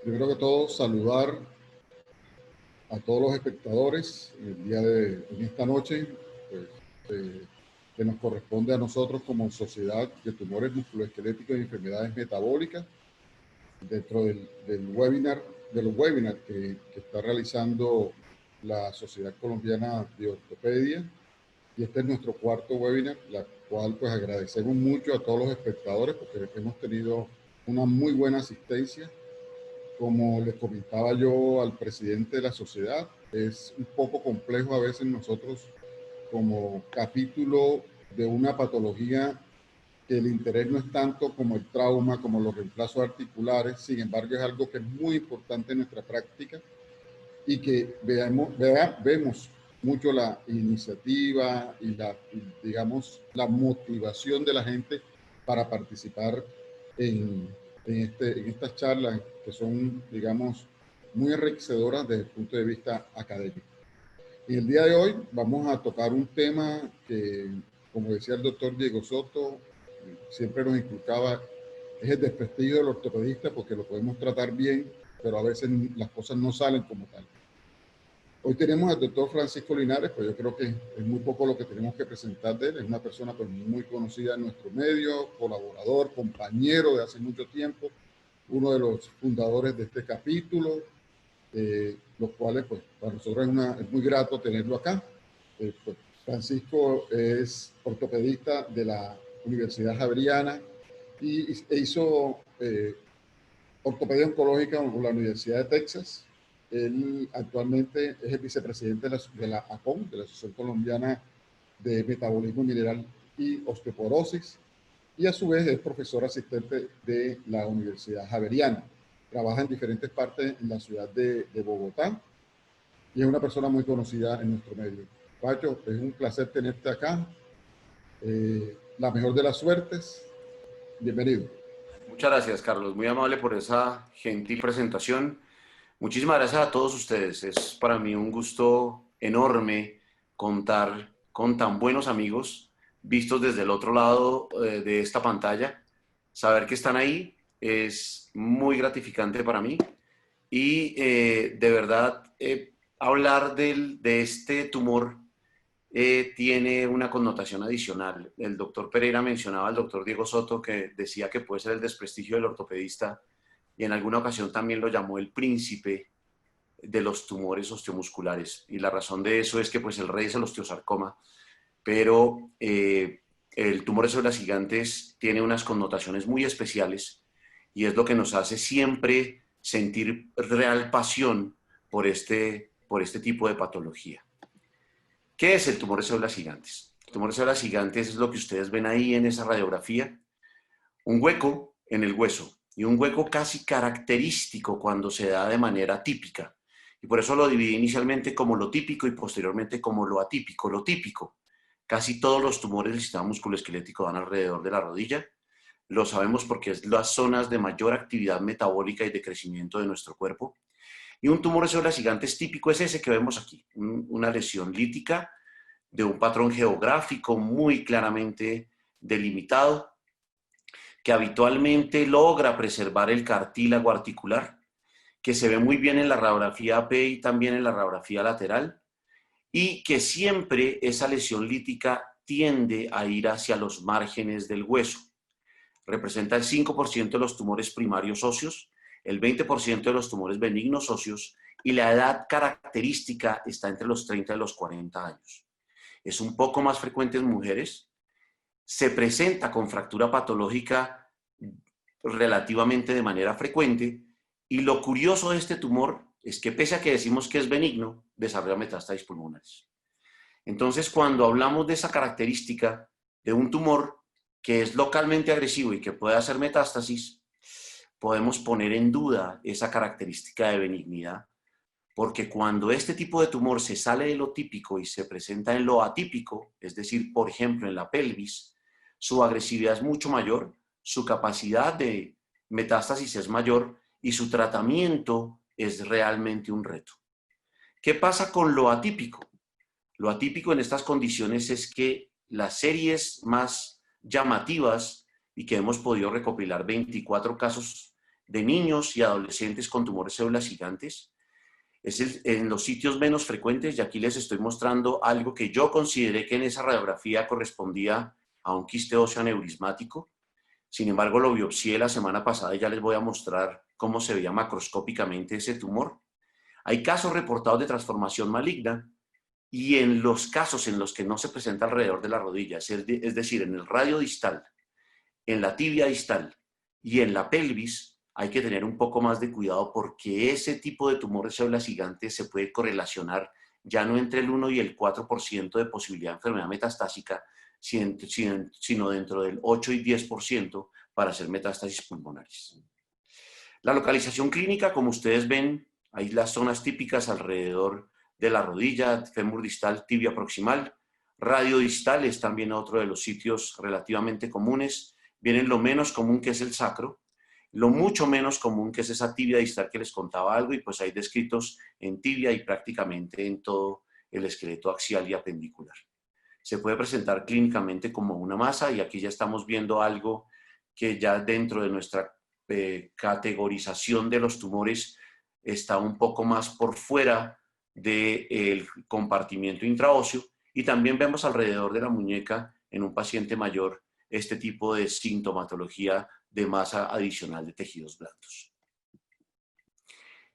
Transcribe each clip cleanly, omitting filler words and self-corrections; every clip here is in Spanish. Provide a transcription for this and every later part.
Primero que todo, saludar a todos los espectadores en esta noche, pues, que nos corresponde a nosotros como Sociedad de Tumores Musculoesqueléticos y Enfermedades Metabólicas, dentro del webinar, de los webinars que está realizando la Sociedad Colombiana de Ortopedia. Y este es nuestro cuarto webinar, la cual pues agradecemos mucho a todos los espectadores porque hemos tenido una muy buena asistencia. Como les comentaba yo al presidente de la sociedad, es un poco complejo a veces nosotros como capítulo de una patología que el interés no es tanto como el trauma, como los reemplazos articulares. Sin embargo, es algo que es muy importante en nuestra práctica y que vemos mucho la iniciativa y digamos, la motivación de la gente para participar en estas charlas que son, digamos, muy enriquecedoras desde el punto de vista académico. Y el día de hoy vamos a tocar un tema que, como decía el doctor Diego Soto, siempre nos inculcaba, es el desprestigio del ortopedista, porque lo podemos tratar bien, pero a veces las cosas no salen como tal. Hoy tenemos al doctor Francisco Linares, pues yo creo que es muy poco lo que tenemos que presentar de él. Es una persona pues muy conocida en nuestro medio, colaborador, compañero de hace mucho tiempo, uno de los fundadores de este capítulo, los cuales pues para nosotros es muy grato tenerlo acá. Pues, Francisco es ortopedista de la Universidad Javeriana e hizo ortopedia oncológica en la Universidad de Texas. Él actualmente es el vicepresidente de la ACOM, de la Asociación Colombiana de Metabolismo Mineral y Osteoporosis, y a su vez es profesor asistente de la Universidad Javeriana. Trabaja en diferentes partes en la ciudad de Bogotá y es una persona muy conocida en nuestro medio. Pacho, es un placer tenerte acá. La mejor de las suertes. Bienvenido. Muchas gracias, Carlos. Muy amable por esa gentil presentación. Muchísimas gracias a todos ustedes. Es para mí un gusto enorme contar con tan buenos amigos vistos desde el otro lado de esta pantalla. Saber que están ahí es muy gratificante para mí y de verdad hablar de este tumor tiene una connotación adicional. El doctor Pereira mencionaba al doctor Diego Soto, que decía que puede ser el desprestigio del ortopedista, y en alguna ocasión también lo llamó el príncipe de los tumores osteomusculares. Y la razón de eso es que pues el rey es el osteosarcoma, pero el tumor de células gigantes tiene unas connotaciones muy especiales y es lo que nos hace siempre sentir real pasión por este tipo de patología. ¿Qué es el tumor de células gigantes? El tumor de células gigantes es lo que ustedes ven ahí en esa radiografía, un hueco en el hueso y un hueco casi característico cuando se da de manera típica. Y por eso lo dividí inicialmente como lo típico y posteriormente como lo atípico. Lo típico, casi todos los tumores del sistema musculoesquelético dan alrededor de la rodilla. Lo sabemos porque es las zonas de mayor actividad metabólica y de crecimiento de nuestro cuerpo. Y un tumor de células gigantes típico es ese que vemos aquí, una lesión lítica de un patrón geográfico muy claramente delimitado, que habitualmente logra preservar el cartílago articular, que se ve muy bien en la radiografía AP y también en la radiografía lateral, y que siempre esa lesión lítica tiende a ir hacia los márgenes del hueso. Representa el 5% de los tumores primarios óseos, el 20% de los tumores benignos óseos, y la edad característica está entre los 30 y los 40 años. Es un poco más frecuente en mujeres, se presenta con fractura patológica relativamente de manera frecuente, y lo curioso de este tumor es que pese a que decimos que es benigno, desarrolla metástasis pulmonares. Entonces, cuando hablamos de esa característica de un tumor que es localmente agresivo y que puede hacer metástasis, podemos poner en duda esa característica de benignidad, porque cuando este tipo de tumor se sale de lo típico y se presenta en lo atípico, es decir, por ejemplo, en la pelvis, su agresividad es mucho mayor, su capacidad de metástasis es mayor y su tratamiento es realmente un reto. ¿Qué pasa con lo atípico? Lo atípico en estas condiciones es que las series más llamativas y que hemos podido recopilar 24 casos de niños y adolescentes con tumores células gigantes. Es en los sitios menos frecuentes, y aquí les estoy mostrando algo que yo consideré que en esa radiografía correspondía a un quiste óseo aneurismático. Sin embargo, lo biopsié la semana pasada y ya les voy a mostrar cómo se veía macroscópicamente ese tumor. Hay casos reportados de transformación maligna, y en los casos en los que no se presenta alrededor de la rodilla, es decir, en el radio distal, en la tibia distal y en la pelvis, hay que tener un poco más de cuidado, porque ese tipo de tumores células gigantes se puede correlacionar ya no entre el 1 y el 4% de posibilidad de enfermedad metastásica, sino dentro del 8 y 10% para hacer metástasis pulmonares. La localización clínica, como ustedes ven, hay las zonas típicas alrededor de la rodilla, fémur distal, tibia proximal. Radio distal es también otro de los sitios relativamente comunes. Viene lo menos común, que es el sacro, lo mucho menos común, que es esa tibia distal que les contaba algo, y pues hay descritos en tibia y prácticamente en todo el esqueleto axial y apendicular. Se puede presentar clínicamente como una masa, y aquí ya estamos viendo algo que ya dentro de nuestra categorización de los tumores está un poco más por fuera del compartimiento intraóseo, y también vemos alrededor de la muñeca en un paciente mayor este tipo de sintomatología de masa adicional de tejidos blandos.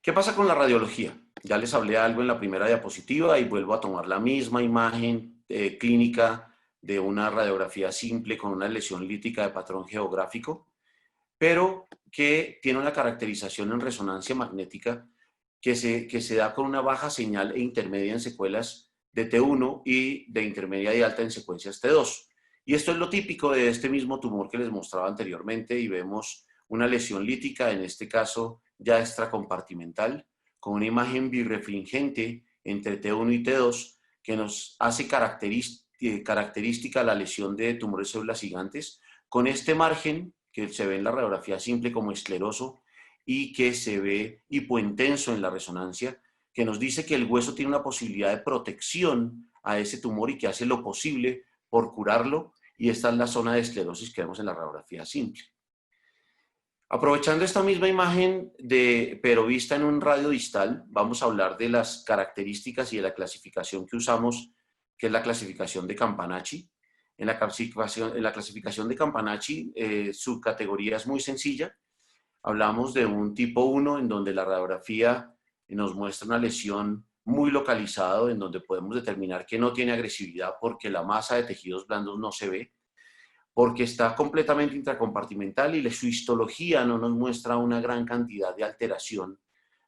¿Qué pasa con la radiología? Ya les hablé algo en la primera diapositiva y vuelvo a tomar la misma imagen clínica de una radiografía simple con una lesión lítica de patrón geográfico, pero que tiene una caracterización en resonancia magnética que se da con una baja señal e intermedia en secuelas de T1 y de intermedia y alta en secuencias T2. Y esto es lo típico de este mismo tumor que les mostraba anteriormente, y vemos una lesión lítica, en este caso ya extracompartimental, con una imagen birrefringente entre T1 y T2 que nos hace característica la lesión de tumores células gigantes, con este margen que se ve en la radiografía simple como escleroso y que se ve hipointenso en la resonancia, que nos dice que el hueso tiene una posibilidad de protección a ese tumor y que hace lo posible por curarlo, y esta es la zona de esclerosis que vemos en la radiografía simple. Aprovechando esta misma imagen, pero vista en un radio distal, vamos a hablar de las características y de la clasificación que usamos, que es la clasificación de Campanacci. En la clasificación de Campanacci, su categoría es muy sencilla. Hablamos de un tipo 1, en donde la radiografía nos muestra una lesión muy localizada, en donde podemos determinar que no tiene agresividad porque la masa de tejidos blandos no se ve, porque está completamente intracompartimental y su histología no nos muestra una gran cantidad de alteración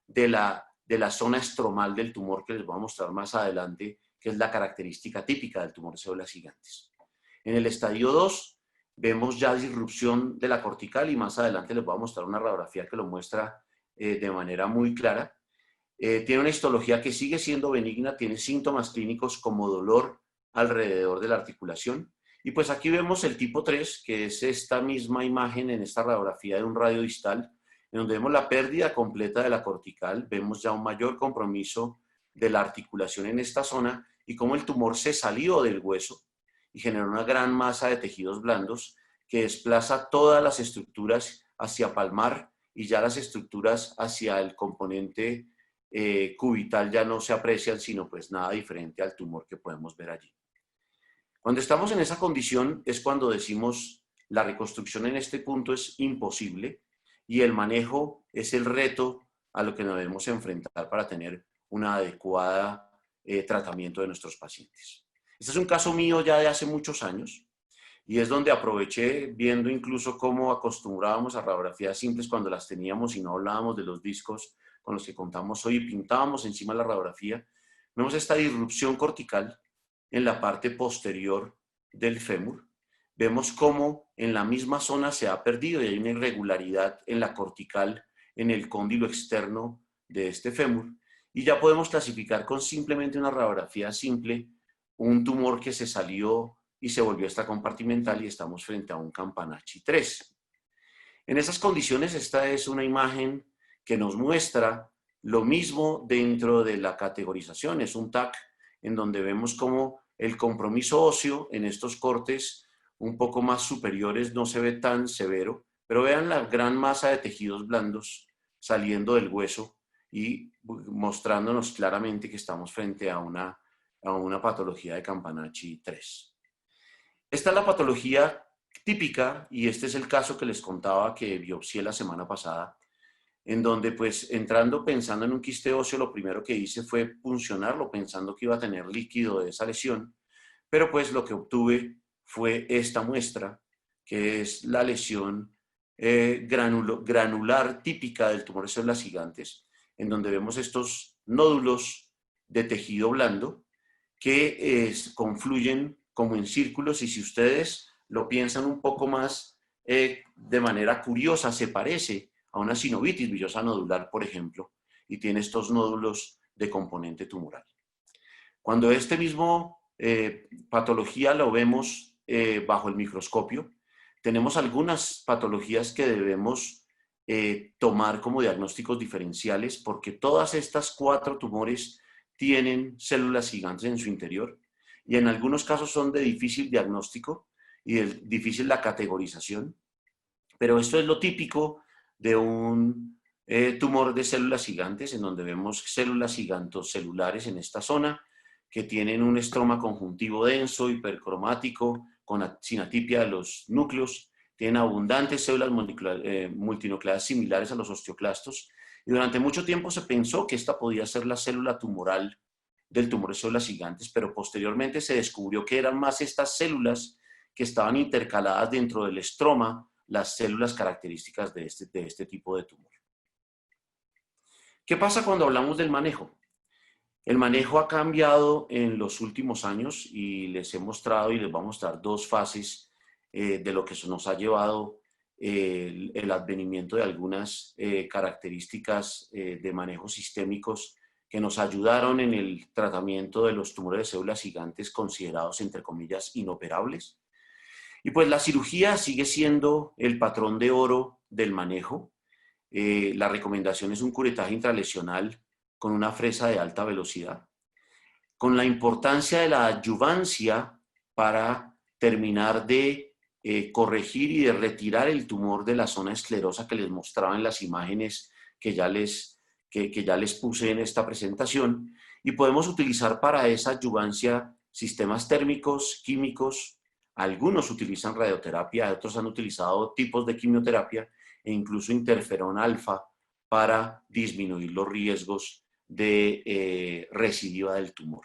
de la zona estromal del tumor, que les voy a mostrar más adelante, que es la característica típica del tumor de células gigantes. En el estadio 2 vemos ya disrupción de la cortical, y más adelante les voy a mostrar una radiografía que lo muestra de manera muy clara. Tiene una histología que sigue siendo benigna, tiene síntomas clínicos como dolor alrededor de la articulación. Y pues aquí vemos el tipo 3, que es esta misma imagen en esta radiografía de un radio distal, en donde vemos la pérdida completa de la cortical, vemos ya un mayor compromiso de la articulación en esta zona, y cómo el tumor se salió del hueso y generó una gran masa de tejidos blandos que desplaza todas las estructuras hacia palmar, y ya las estructuras hacia el componente cubital ya no se aprecian, sino pues nada diferente al tumor que podemos ver allí. Cuando estamos en esa condición es cuando decimos la reconstrucción en este punto es imposible, y el manejo es el reto a lo que nos debemos enfrentar para tener un adecuado tratamiento de nuestros pacientes. Este es un caso mío ya de hace muchos años, y es donde aproveché, viendo incluso cómo acostumbrábamos a radiografías simples cuando las teníamos y no hablábamos de los discos con los que contamos hoy, y pintábamos encima de la radiografía. Vemos esta disrupción cortical en la parte posterior del fémur. Vemos cómo en la misma zona se ha perdido y hay una irregularidad en la cortical, en el cóndilo externo de este fémur, y ya podemos clasificar con simplemente una radiografía simple un tumor que se salió y se volvió extracompartimental, y estamos frente a un Campanacci 3. En esas condiciones, esta es una imagen que nos muestra lo mismo dentro de la categorización. Es un TAC en donde vemos cómo el compromiso óseo en estos cortes un poco más superiores no se ve tan severo, pero vean la gran masa de tejidos blandos saliendo del hueso y mostrándonos claramente que estamos frente a una patología de Campanacci 3. Esta es la patología típica y este es el caso que les contaba que biopsié la semana pasada, en donde pues entrando pensando en un quiste óseo, lo primero que hice fue puncionarlo pensando que iba a tener líquido de esa lesión, pero pues lo que obtuve fue esta muestra, que es la lesión granular típica del tumor de células gigantes, en donde vemos estos nódulos de tejido blando que confluyen como en círculos, y si ustedes lo piensan un poco más de manera curiosa, se parece a una sinovitis villosa nodular, por ejemplo, y tiene estos nódulos de componente tumoral. Cuando este mismo patología lo vemos bajo el microscopio, tenemos algunas patologías que debemos tomar como diagnósticos diferenciales, porque todas estas 4 tumores tienen células gigantes en su interior y en algunos casos son de difícil diagnóstico y de difícil la categorización, pero esto es lo típico de un tumor de células gigantes, en donde vemos células gigantocelulares en esta zona que tienen un estroma conjuntivo denso, hipercromático, con sinatipia de los núcleos, tienen abundantes células multinucleadas similares a los osteoclastos, y durante mucho tiempo se pensó que esta podía ser la célula tumoral del tumor de células gigantes, pero posteriormente se descubrió que eran más estas células que estaban intercaladas dentro del estroma, las células características de este tipo de tumor. ¿Qué pasa cuando hablamos del manejo? El manejo ha cambiado en los últimos años y les he mostrado y les voy a mostrar 2 fases de lo que nos ha llevado el advenimiento de algunas características de manejo sistémicos que nos ayudaron en el tratamiento de los tumores de células gigantes considerados, entre comillas, inoperables. Y pues la cirugía sigue siendo el patrón de oro del manejo. La recomendación es un curetaje intralesional con una fresa de alta velocidad, con la importancia de la adyuvancia para terminar de corregir y de retirar el tumor de la zona esclerosa que les mostraba en las imágenes que ya les puse en esta presentación, y podemos utilizar para esa adyuvancia sistemas térmicos, químicos, algunos utilizan radioterapia, otros han utilizado tipos de quimioterapia e incluso interferón alfa para disminuir los riesgos de recidiva del tumor.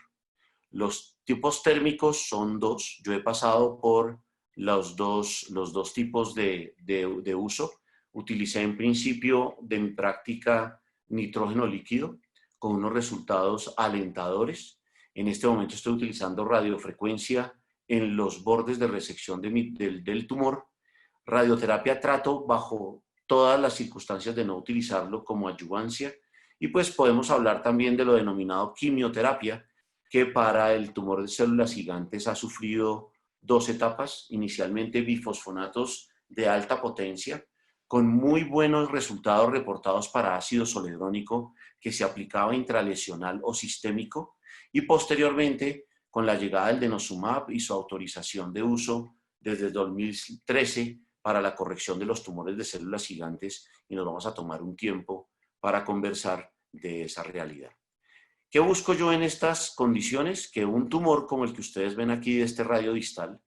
Los tipos térmicos son 2. Yo he pasado por los dos tipos de uso. Utilicé en principio de mi práctica nitrógeno líquido con unos resultados alentadores. En este momento estoy utilizando radiofrecuencia en los bordes de resección del tumor. Radioterapia trato bajo todas las circunstancias de no utilizarlo como adyuvancia, y pues podemos hablar también de lo denominado quimioterapia, que para el tumor de células gigantes ha sufrido 2 etapas, inicialmente bifosfonatos de alta potencia, con muy buenos resultados reportados para ácido zoledrónico que se aplicaba intralesional o sistémico, y posteriormente con la llegada del denosumab y su autorización de uso desde 2013 para la corrección de los tumores de células gigantes, y nos vamos a tomar un tiempo para conversar de esa realidad. ¿Qué busco yo en estas condiciones? Que un tumor como el que ustedes ven aquí de este radio distal,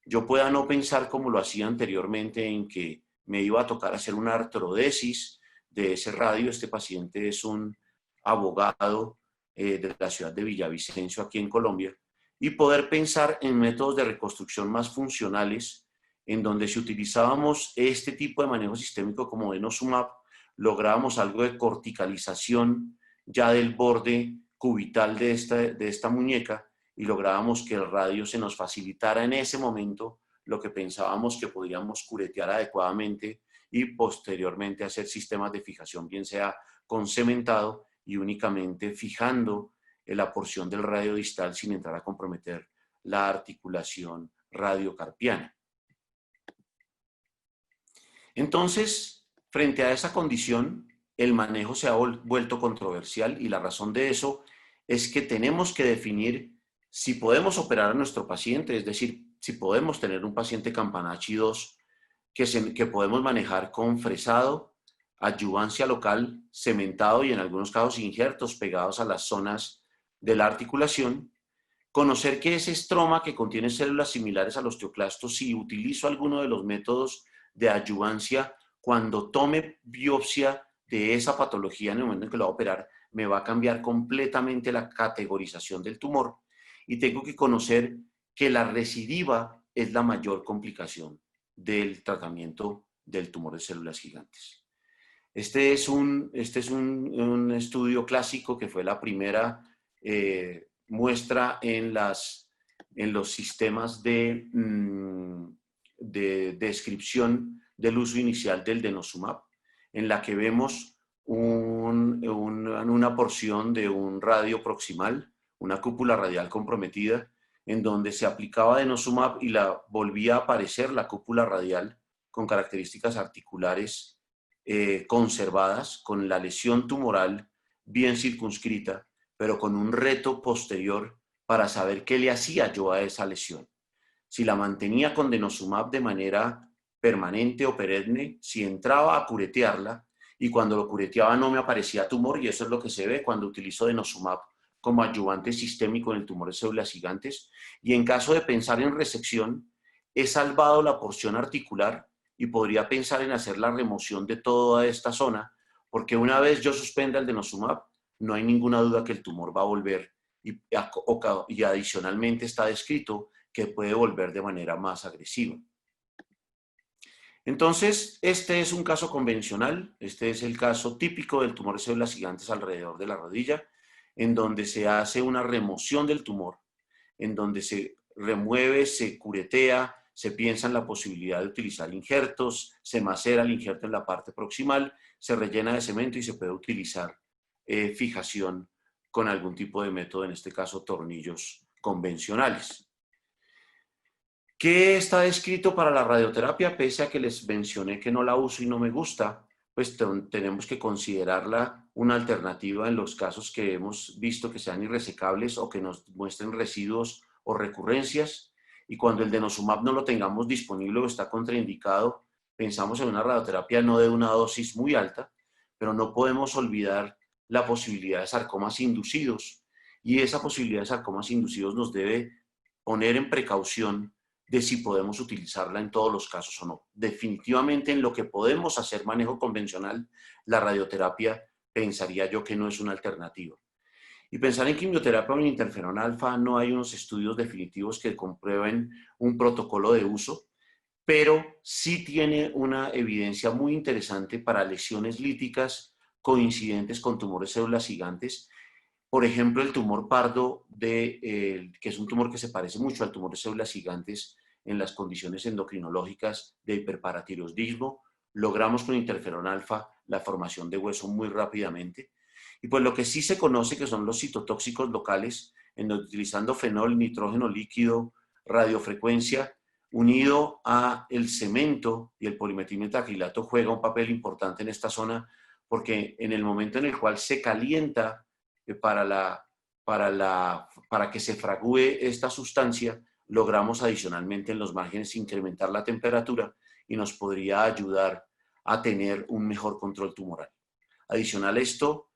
yo pueda no pensar como lo hacía anteriormente en que me iba a tocar hacer una artrodesis de ese radio. Este paciente es un abogado de la ciudad de Villavicencio, aquí en Colombia, y poder pensar en métodos de reconstrucción más funcionales, en donde si utilizábamos este tipo de manejo sistémico como denosumab, lográbamos algo de corticalización ya del borde cubital de esta muñeca, y lográbamos que el radio se nos facilitara en ese momento lo que pensábamos que podíamos curetear adecuadamente y posteriormente hacer sistemas de fijación, bien sea con cementado y únicamente fijando la porción del radio distal sin entrar a comprometer la articulación radiocarpiana. Entonces, frente a esa condición, el manejo se ha vuelto controversial, y la razón de eso es que tenemos que definir si podemos operar a nuestro paciente, es decir, si podemos tener un paciente Campanacci 2 que podemos manejar con fresado, adyuvancia local, cementado y en algunos casos injertos pegados a las zonas de la articulación. Conocer que ese estroma que contiene células similares al osteoclasto, si utilizo alguno de los métodos de adyuvancia, cuando tome biopsia de esa patología en el momento en que lo va a operar, me va a cambiar completamente la categorización del tumor. Y tengo que conocer que la recidiva es la mayor complicación del tratamiento del tumor de células gigantes. Este es un estudio clásico que fue la primera muestra en los sistemas de descripción del uso inicial del denosumab, en la que vemos una porción de un radio proximal, una cúpula radial comprometida, en donde se aplicaba denosumab y la volvía a aparecer la cúpula radial con características articulares conservadas, con la lesión tumoral bien circunscrita, pero con un reto posterior para saber qué le hacía yo a esa lesión. Si la mantenía con denosumab de manera permanente o perenne, si entraba a curetearla y cuando lo cureteaba no me aparecía tumor, y eso es lo que se ve cuando utilizo denosumab como adyuvante sistémico en el tumor de células gigantes. Y en caso de pensar en resección, he salvado la porción articular y podría pensar en hacer la remoción de toda esta zona, porque una vez yo suspenda el denosumab, no hay ninguna duda que el tumor va a volver y adicionalmente está descrito que puede volver de manera más agresiva. Entonces, este es un caso convencional, este es el caso típico del tumor de células gigantes alrededor de la rodilla, en donde se hace una remoción del tumor, en donde se remueve, se curetea, se piensa en la posibilidad de utilizar injertos, se macera el injerto en la parte proximal, se rellena de cemento y se puede utilizar fijación con algún tipo de método, en este caso tornillos convencionales. ¿Qué está descrito para la radioterapia? Pese a que les mencioné que no la uso y no me gusta, pues tenemos que considerarla una alternativa en los casos que hemos visto que sean irresecables o que nos muestren residuos o recurrencias. Y cuando el denosumab no lo tengamos disponible o está contraindicado, pensamos en una radioterapia no de una dosis muy alta, pero no podemos olvidar la posibilidad de sarcomas inducidos. Y esa posibilidad de sarcomas inducidos nos debe poner en precaución de si podemos utilizarla en todos los casos o no. Definitivamente en lo que podemos hacer manejo convencional, la radioterapia pensaría yo que no es una alternativa. Y pensar en quimioterapia o en interferón alfa, no hay unos estudios definitivos que comprueben un protocolo de uso, pero sí tiene una evidencia muy interesante para lesiones líticas coincidentes con tumores de células gigantes. Por ejemplo, el tumor pardo, que es un tumor que se parece mucho al tumor de células gigantes en las condiciones endocrinológicas de hiperparatiroidismo, logramos con interferón alfa la formación de hueso muy rápidamente. Y pues lo que sí se conoce que son los citotóxicos locales, en donde utilizando fenol, nitrógeno líquido, radiofrecuencia, unido a el cemento y el polimetilmetacrilato, juega un papel importante en esta zona, porque en el momento en el cual se calienta para que se fragúe esta sustancia, logramos adicionalmente en los márgenes incrementar la temperatura y nos podría ayudar a tener un mejor control tumoral. Adicional a esto,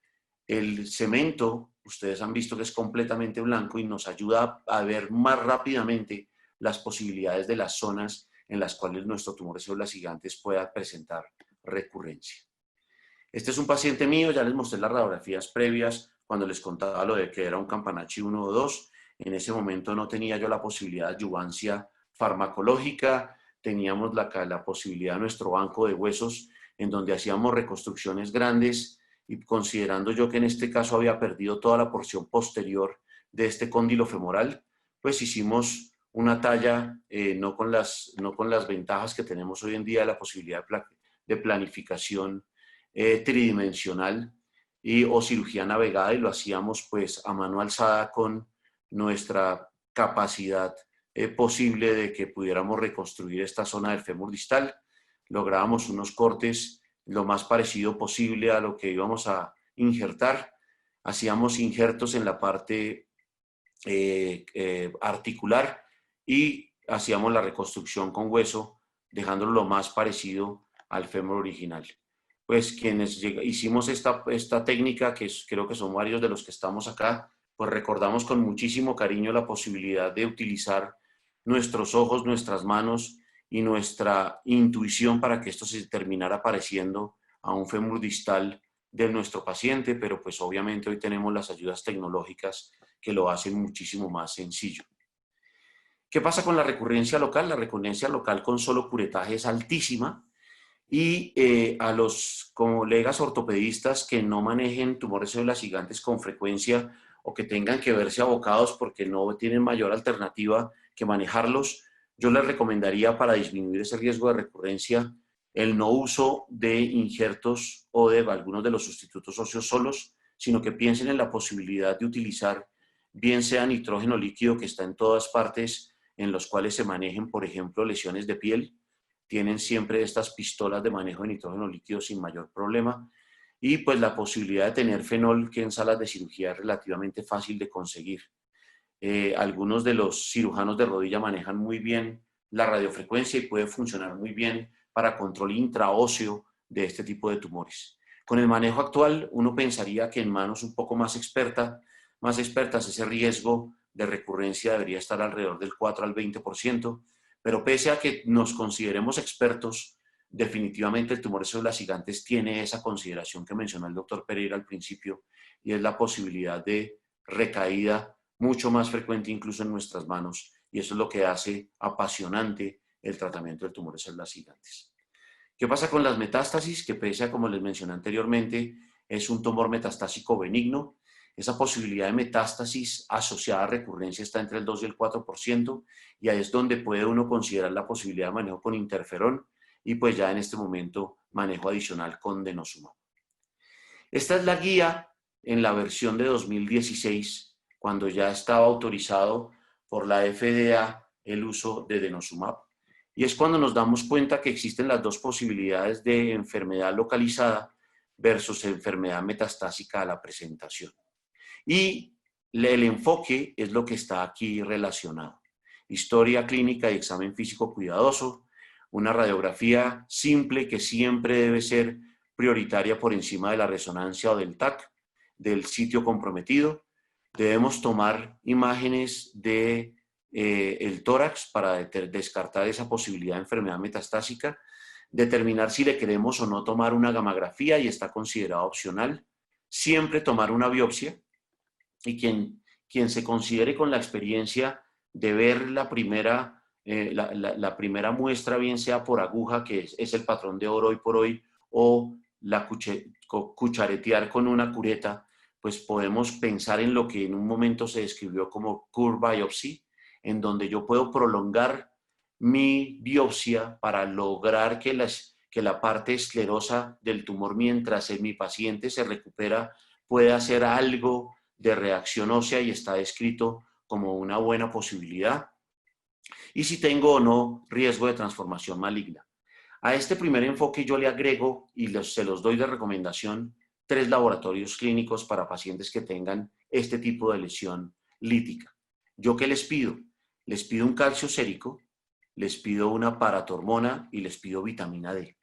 el cemento, ustedes han visto que es completamente blanco y nos ayuda a ver más rápidamente las posibilidades de las zonas en las cuales nuestro tumor de células gigantes pueda presentar recurrencia. Este es un paciente mío, ya les mostré las radiografías previas cuando les contaba lo de que era un Campanacci 1 o 2. En ese momento no tenía yo la posibilidad de adyuvancia farmacológica, teníamos la posibilidad de nuestro banco de huesos en donde hacíamos reconstrucciones grandes y considerando yo que en este caso había perdido toda la porción posterior de este cóndilo femoral, pues hicimos una talla no con las ventajas que tenemos hoy en día de la posibilidad de planificación tridimensional o cirugía navegada, y lo hacíamos pues a mano alzada con nuestra capacidad posible de que pudiéramos reconstruir esta zona del fémur distal. Lográbamos unos cortes lo más parecido posible a lo que íbamos a injertar. Hacíamos injertos en la parte articular y hacíamos la reconstrucción con hueso dejándolo lo más parecido al fémur original. Pues quienes hicimos esta técnica, creo que son varios de los que estamos acá, pues recordamos con muchísimo cariño la posibilidad de utilizar nuestros ojos, nuestras manos y nuestra intuición para que esto se terminara pareciendo a un fémur distal de nuestro paciente, pero pues obviamente hoy tenemos las ayudas tecnológicas que lo hacen muchísimo más sencillo. ¿Qué pasa con la recurrencia local? La recurrencia local con solo curetaje es altísima y a los colegas ortopedistas que no manejen tumores de células gigantes con frecuencia o que tengan que verse abocados porque no tienen mayor alternativa que manejarlos, yo les recomendaría para disminuir ese riesgo de recurrencia el no uso de injertos o de algunos de los sustitutos óseos solos, sino que piensen en la posibilidad de utilizar bien sea nitrógeno líquido que está en todas partes en los cuales se manejen, por ejemplo, lesiones de piel, tienen siempre estas pistolas de manejo de nitrógeno líquido sin mayor problema, y pues la posibilidad de tener fenol, que en salas de cirugía es relativamente fácil de conseguir. Algunos de los cirujanos de rodilla manejan muy bien la radiofrecuencia y puede funcionar muy bien para control intraóseo de este tipo de tumores. Con el manejo actual, uno pensaría que en manos un poco más expertas, ese riesgo de recurrencia debería estar alrededor del 4 al 20%, pero pese a que nos consideremos expertos, definitivamente el tumor de células gigantes tiene esa consideración que mencionó el doctor Pereira al principio, y es la posibilidad de recaída mucho más frecuente incluso en nuestras manos, y eso es lo que hace apasionante el tratamiento del tumor de células gigantes. ¿Qué pasa con las metástasis? Que pese a, como les mencioné anteriormente, es un tumor metastásico benigno. Esa posibilidad de metástasis asociada a recurrencia está entre el 2 y el 4%, y ahí es donde puede uno considerar la posibilidad de manejo con interferón y pues ya en este momento manejo adicional con denosumab. Esta es la guía en la versión de 2016, cuando ya estaba autorizado por la FDA el uso de denosumab. Y es cuando nos damos cuenta que existen las dos posibilidades de enfermedad localizada versus enfermedad metastásica a la presentación. Y el enfoque es lo que está aquí relacionado. Historia clínica y examen físico cuidadoso, una radiografía simple que siempre debe ser prioritaria por encima de la resonancia o del TAC, del sitio comprometido. Debemos tomar imágenes de el tórax para descartar esa posibilidad de enfermedad metastásica, determinar si le queremos o no tomar una gammagrafía y está considerado opcional, siempre tomar una biopsia, y quien se considere con la experiencia de ver la primera muestra, bien sea por aguja, que es el patrón de oro hoy por hoy, o la cucharetear con una cureta, pues podemos pensar en lo que en un momento se describió como curve biopsy, en donde yo puedo prolongar mi biopsia para lograr que la parte esclerosa del tumor, mientras mi paciente se recupera, pueda hacer algo de reacción ósea y está descrito como una buena posibilidad. Y si tengo o no riesgo de transformación maligna. A este primer enfoque yo le agrego y se los doy de recomendación 3 laboratorios clínicos para pacientes que tengan este tipo de lesión lítica. ¿Yo qué les pido? Les pido un calcio sérico, les pido una paratormona y les pido vitamina D.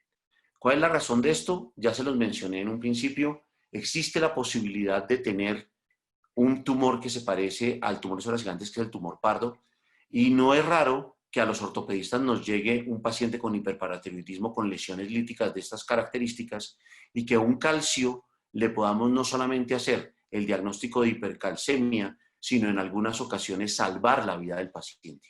¿Cuál es la razón de esto? Ya se los mencioné en un principio. Existe la posibilidad de tener un tumor que se parece al tumor de células gigantes, que es el tumor pardo, y no es raro que a los ortopedistas nos llegue un paciente con hiperparatiroidismo con lesiones líticas de estas características y que un calcio le podamos no solamente hacer el diagnóstico de hipercalcemia, sino en algunas ocasiones salvar la vida del paciente.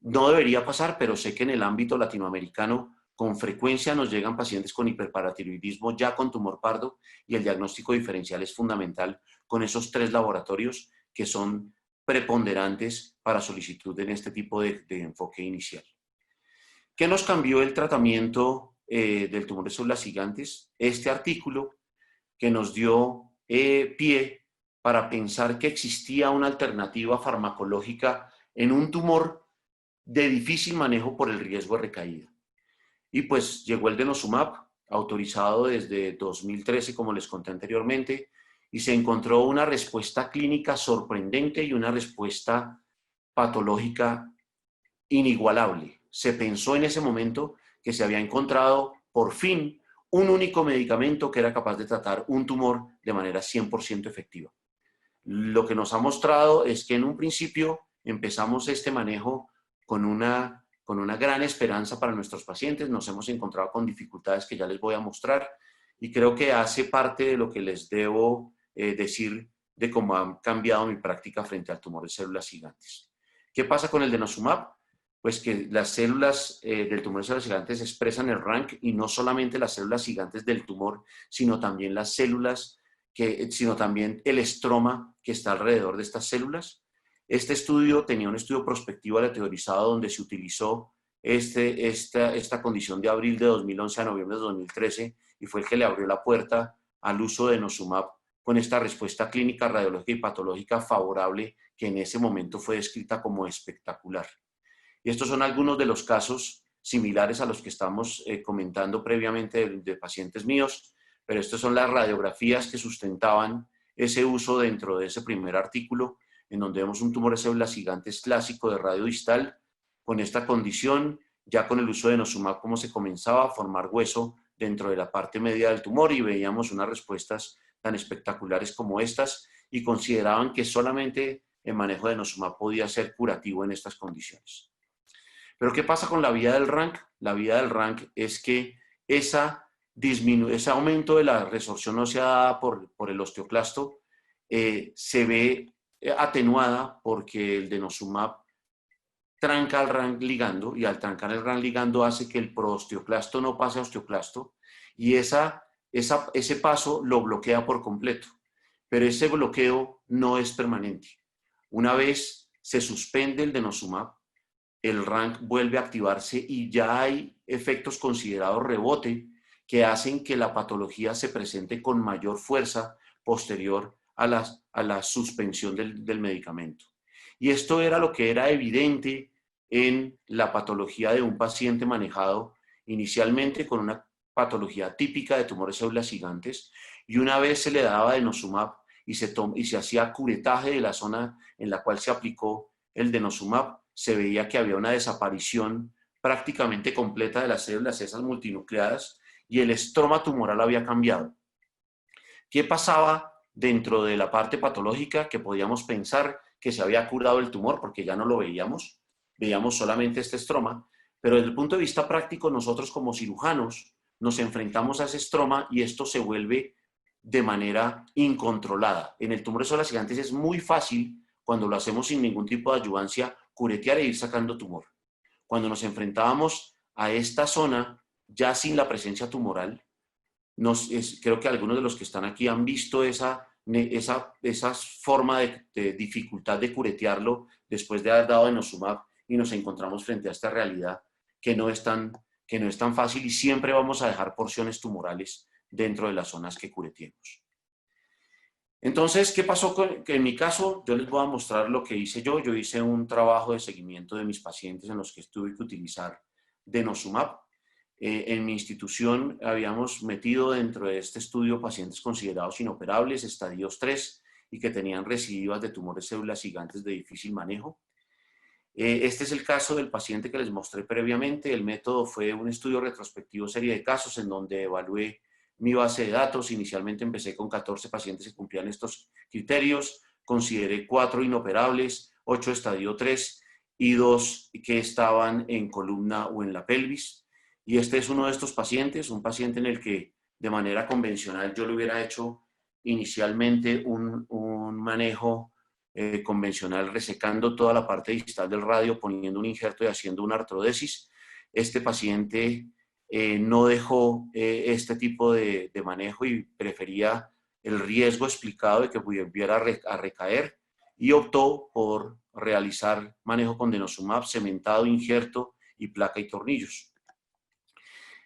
No debería pasar, pero sé que en el ámbito latinoamericano con frecuencia nos llegan pacientes con hiperparatiroidismo ya con tumor pardo, y el diagnóstico diferencial es fundamental con esos 3 laboratorios que son preponderantes para solicitud en este tipo de enfoque inicial. ¿Qué nos cambió el tratamiento del tumor de células gigantes? Este artículo que nos dio pie para pensar que existía una alternativa farmacológica en un tumor de difícil manejo por el riesgo de recaída. Y pues llegó el denosumab, autorizado desde 2013, como les conté anteriormente, y se encontró una respuesta clínica sorprendente y una respuesta patológica inigualable. se pensó en ese momento que se había encontrado por fin un único medicamento que era capaz de tratar un tumor de manera 100% efectiva. Lo que nos ha mostrado es que en un principio empezamos este manejo con una gran esperanza para nuestros pacientes. Nos hemos encontrado con dificultades que ya les voy a mostrar y creo que hace parte de lo que les debo decir de cómo ha cambiado mi práctica frente al tumor de células gigantes. ¿Qué pasa con el denosumab? Pues que las células del tumor de células gigantes expresan el RANK y no solamente las células gigantes del tumor, sino también las células, sino también el estroma que está alrededor de estas células. Este estudio tenía un estudio prospectivo aleatorizado donde se utilizó esta condición de abril de 2011 a noviembre de 2013 y fue el que le abrió la puerta al uso de denosumab con esta respuesta clínica, radiológica y patológica favorable que en ese momento fue descrita como espectacular. Y estos son algunos de los casos similares a los que estamos comentando previamente de pacientes míos, pero estas son las radiografías que sustentaban ese uso dentro de ese primer artículo, en donde vemos un tumor de células gigantes clásico de radio distal, con esta condición, ya con el uso de denosumab, como se comenzaba a formar hueso dentro de la parte media del tumor y veíamos unas respuestas tan espectaculares como estas y consideraban que solamente el manejo de denosumab podía ser curativo en estas condiciones. Pero ¿qué pasa con la vía del RANK? La vía del RANK es que ese aumento de la resorción ósea dada por el osteoclasto se ve atenuada porque el denosumab tranca el RANK ligando y al trancar el RANK ligando hace que el proosteoclasto no pase a osteoclasto y ese paso lo bloquea por completo. Pero ese bloqueo no es permanente. Una vez se suspende el denosumab, el RANK vuelve a activarse y ya hay efectos considerados rebote que hacen que la patología se presente con mayor fuerza posterior a la suspensión del medicamento. Y esto era lo que era evidente en la patología de un paciente manejado inicialmente con una patología típica de tumores de células gigantes y una vez se le daba denosumab y se hacía curetaje de la zona en la cual se aplicó el denosumab, se veía que había una desaparición prácticamente completa de las células esas multinucleadas y el estroma tumoral había cambiado. ¿Qué pasaba dentro de la parte patológica? Que podíamos pensar que se había curado el tumor porque ya no lo veíamos, veíamos solamente este estroma, pero desde el punto de vista práctico nosotros como cirujanos nos enfrentamos a ese estroma y esto se vuelve de manera incontrolada. En el tumor de células gigantes es muy fácil, cuando lo hacemos sin ningún tipo de adyuvancia, curetear e ir sacando tumor. Cuando nos enfrentábamos a esta zona, ya sin la presencia tumoral, creo que algunos de los que están aquí han visto esa forma de dificultad de curetearlo después de haber dado denosumab y nos encontramos frente a esta realidad que no es tan fácil y siempre vamos a dejar porciones tumorales dentro de las zonas que cureteemos. Entonces, ¿qué pasó? Que en mi caso, yo les voy a mostrar lo que hice yo. Yo hice un trabajo de seguimiento de mis pacientes en los que tuve que utilizar denosumab. En mi institución habíamos metido dentro de este estudio pacientes considerados inoperables, estadios 3, y que tenían recidivas de tumores células gigantes de difícil manejo. Este es el caso del paciente que les mostré previamente. El método fue un estudio retrospectivo, serie de casos, en donde evalué mi base de datos. Inicialmente empecé con 14 pacientes que cumplían estos criterios. Consideré 4 inoperables, 8 estadio 3 y 2 que estaban en columna o en la pelvis. Y este es uno de estos pacientes, un paciente en el que de manera convencional yo le hubiera hecho inicialmente un manejo convencional, resecando toda la parte distal del radio, poniendo un injerto y haciendo una artrodesis. Este paciente no dejó este tipo de manejo y prefería el riesgo explicado de que pudiera a recaer y optó por realizar manejo con denosumab, cementado, injerto y placa y tornillos.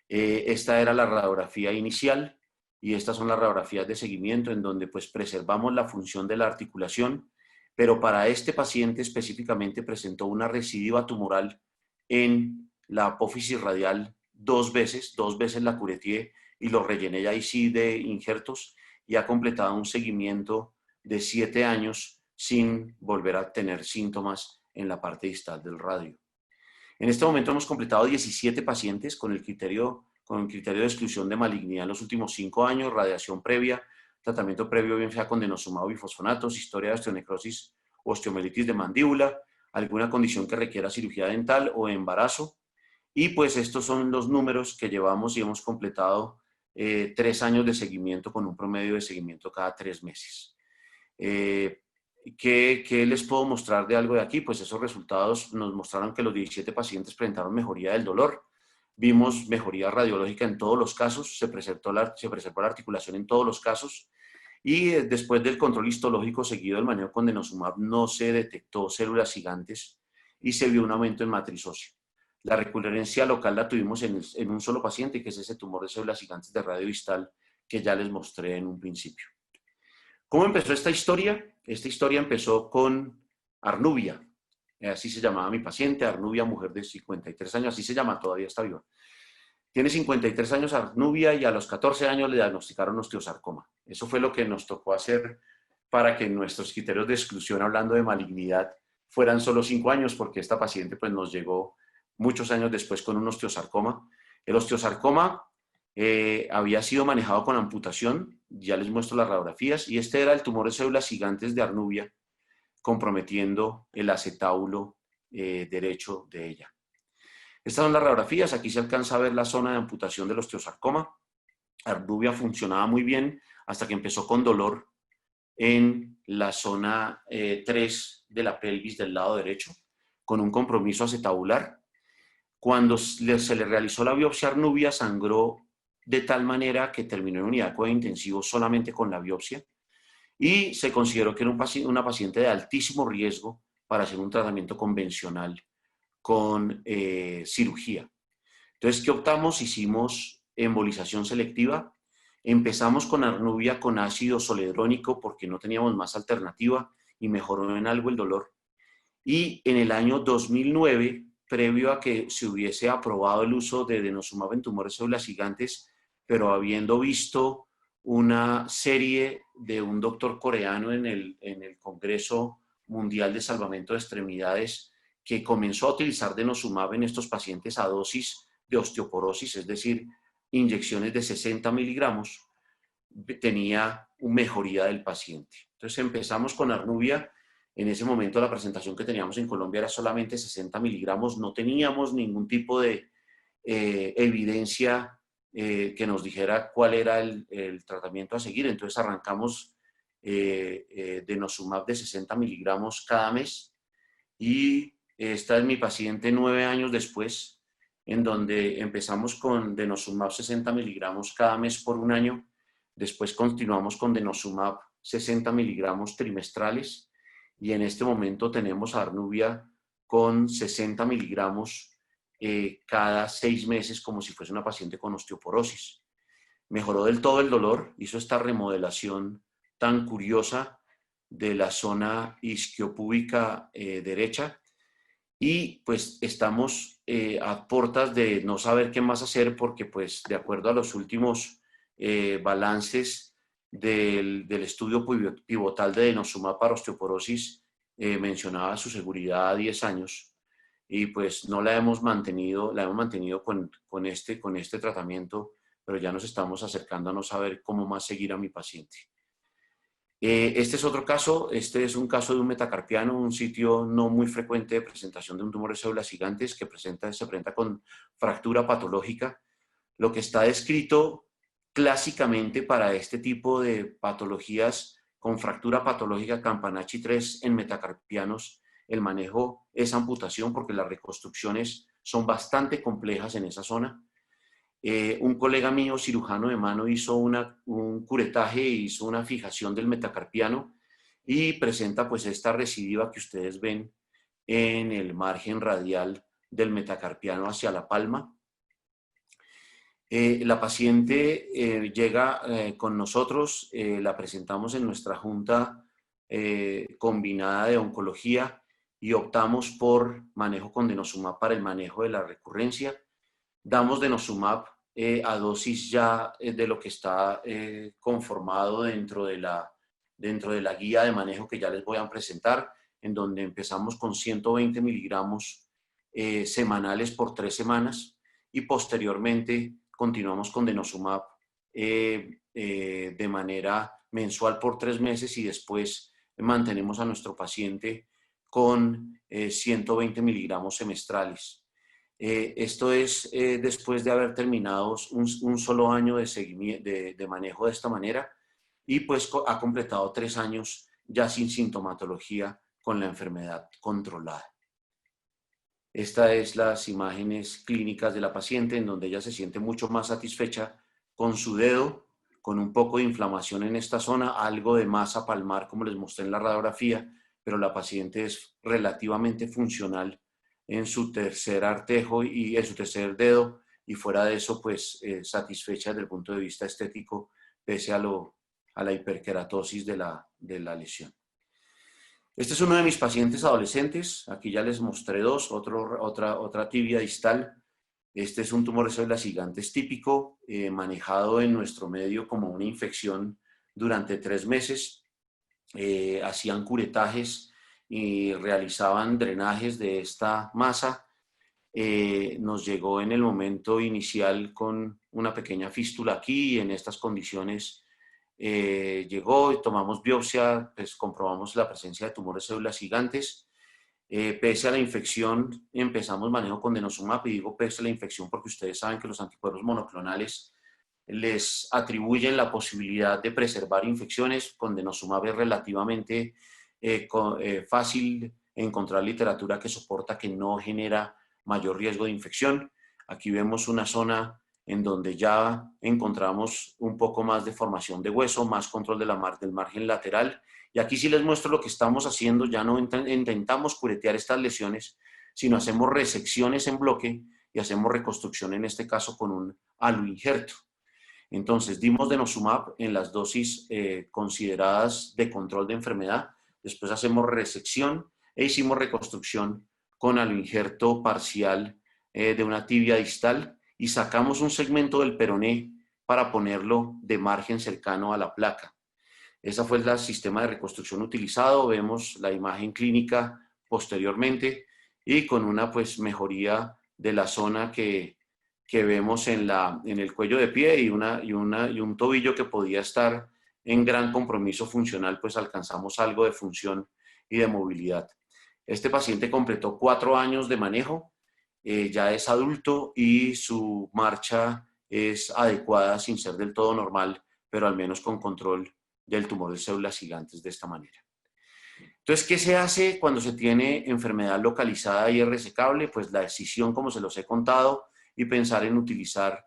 Esta era la radiografía inicial y estas son las radiografías de seguimiento en donde pues preservamos la función de la articulación, pero para este paciente específicamente presentó una recidiva tumoral en la apófisis radial 2 veces la cureteé y lo rellené ya ahí sí de injertos y ha completado un seguimiento de 7 años sin volver a tener síntomas en la parte distal del radio. En este momento hemos completado 17 pacientes con el criterio de exclusión de malignidad en los últimos 5 años, radiación previa, tratamiento previo bien sea con denosumab o bifosfonatos, historia de osteonecrosis o osteomelitis de mandíbula, alguna condición que requiera cirugía dental o embarazo. Y pues estos son los números que llevamos y hemos completado 3 años de seguimiento con un promedio de seguimiento cada 3 meses. ¿Qué les puedo mostrar de algo de aquí? Pues esos resultados nos mostraron que los 17 pacientes presentaron mejoría del dolor. Vimos mejoría radiológica en todos los casos, se preservó la articulación en todos los casos y después del control histológico seguido del manejo con denosumab no se detectó células gigantes y se vio un aumento en matriz ósea. La recurrencia local la tuvimos en un solo paciente, que es ese tumor de células gigantes de radio distal que ya les mostré en un principio. ¿Cómo empezó esta historia? Esta historia empezó con Arnubia, así se llamaba mi paciente, Arnubia, mujer de 53 años, así se llama, todavía está viva. Tiene 53 años Arnubia y a los 14 años le diagnosticaron osteosarcoma. Eso fue lo que nos tocó hacer para que nuestros criterios de exclusión, hablando de malignidad, fueran solo 5 años, porque esta paciente pues, nos llegó muchos años después con un osteosarcoma. El osteosarcoma había sido manejado con amputación, ya les muestro las radiografías, y este era el tumor de células gigantes de Arnubia, comprometiendo el acetábulo derecho de ella. Estas son las radiografías, aquí se alcanza a ver la zona de amputación del osteosarcoma. Arnubia funcionaba muy bien hasta que empezó con dolor en la zona 3 de la pelvis del lado derecho, con un compromiso acetabular. Cuando se le realizó la biopsia, Arnubia sangró de tal manera que terminó en unidad de cuidado intensivo solamente con la biopsia y se consideró que era una paciente de altísimo riesgo para hacer un tratamiento convencional con cirugía. Entonces, ¿qué optamos? Hicimos embolización selectiva. Empezamos con Arnubia con ácido zoledrónico porque no teníamos más alternativa y mejoró en algo el dolor. Y en el año 2009, previo a que se hubiese aprobado el uso de denosumab en tumores de células gigantes, pero habiendo visto una serie de un doctor coreano en el Congreso Mundial de Salvamento de Extremidades que comenzó a utilizar denosumab en estos pacientes a dosis de osteoporosis, es decir, inyecciones de 60 miligramos, tenía una mejoría del paciente. Entonces empezamos con Arnubia. En ese momento la presentación que teníamos en Colombia era solamente 60 miligramos, no teníamos ningún tipo de evidencia que nos dijera cuál era el tratamiento a seguir. Entonces arrancamos denosumab de 60 miligramos cada mes y esta es mi paciente 9 años después, en donde empezamos con denosumab 60 miligramos cada mes por un año, después continuamos con denosumab 60 miligramos trimestrales y en este momento tenemos a Arnubia con 60 miligramos cada 6 meses como si fuese una paciente con osteoporosis. Mejoró del todo el dolor, hizo esta remodelación tan curiosa de la zona isquiopúbica derecha y pues estamos a puertas de no saber qué más hacer porque pues de acuerdo a los últimos balances del estudio pivotal de denosumab para osteoporosis mencionaba su seguridad a 10 años y pues no la hemos mantenido con este tratamiento, pero ya nos estamos acercando a no saber cómo más seguir a mi paciente. Este es otro caso, este es un caso de un metacarpiano, un sitio no muy frecuente de presentación de un tumor de células gigantes que se presenta con fractura patológica. Lo que está descrito clásicamente para este tipo de patologías con fractura patológica Campanacci 3 en metacarpianos, el manejo es amputación porque las reconstrucciones son bastante complejas en esa zona. Un colega mío, cirujano de mano, hizo un curetaje e hizo una fijación del metacarpiano y presenta pues esta recidiva que ustedes ven en el margen radial del metacarpiano hacia la palma. La paciente llega con nosotros, la presentamos en nuestra junta combinada de oncología y optamos por manejo con denosumab para el manejo de la recurrencia. Damos denosumab a dosis ya de lo que está conformado dentro de la guía de manejo que ya les voy a presentar, en donde empezamos con 120 miligramos semanales por 3 semanas y posteriormente continuamos con denosumab de manera mensual por 3 meses y después mantenemos a nuestro paciente con 120 miligramos semestrales. Esto es después de haber terminado un solo año de, seguimiento, de manejo de esta manera y pues ha completado 3 años ya sin sintomatología con la enfermedad controlada. Estas es las imágenes clínicas de la paciente en donde ella se siente mucho más satisfecha con su dedo, con un poco de inflamación en esta zona, algo de masa palmar como les mostré en la radiografía, pero la paciente es relativamente funcional en su tercer artejo y en su tercer dedo y fuera de eso pues satisfecha desde el punto de vista estético pese a la hiperkeratosis de la lesión. Este es uno de mis pacientes adolescentes, aquí ya les mostré dos, otra tibia distal. Este es un tumor de células gigantes típico, manejado en nuestro medio como una infección durante 3 meses. Hacían curetajes y realizaban drenajes de esta masa. Nos llegó en el momento inicial con una pequeña fístula aquí y en estas condiciones llegó y tomamos biopsia, pues comprobamos la presencia de tumores de células gigantes. Pese a la infección, empezamos manejo con denosumab, y digo pese a la infección porque ustedes saben que los anticuerpos monoclonales les atribuyen la posibilidad de preservar infecciones. Con denosumab es relativamente fácil encontrar literatura que soporta que no genera mayor riesgo de infección. Aquí vemos una zona en donde ya encontramos un poco más de formación de hueso, más control del margen lateral. Y aquí sí les muestro lo que estamos haciendo, ya no intentamos curetear estas lesiones, sino hacemos resecciones en bloque y hacemos reconstrucción, en este caso con un aloinjerto. Entonces, dimos denosumab en las dosis consideradas de control de enfermedad, después hacemos resección e hicimos reconstrucción con aloinjerto parcial de una tibia distal y sacamos un segmento del peroné para ponerlo de margen cercano a la placa. Ese fue el sistema de reconstrucción utilizado. Vemos la imagen clínica posteriormente y con una pues mejoría de la zona que vemos en el cuello de pie y un tobillo que podía estar en gran compromiso funcional, pues alcanzamos algo de función y de movilidad. Este paciente completó 4 años de manejo, ya es adulto y su marcha es adecuada sin ser del todo normal, pero al menos con control del tumor de células gigantes de esta manera. Entonces, ¿qué se hace cuando se tiene enfermedad localizada y es resecable? Pues la decisión, como se los he contado, y pensar en utilizar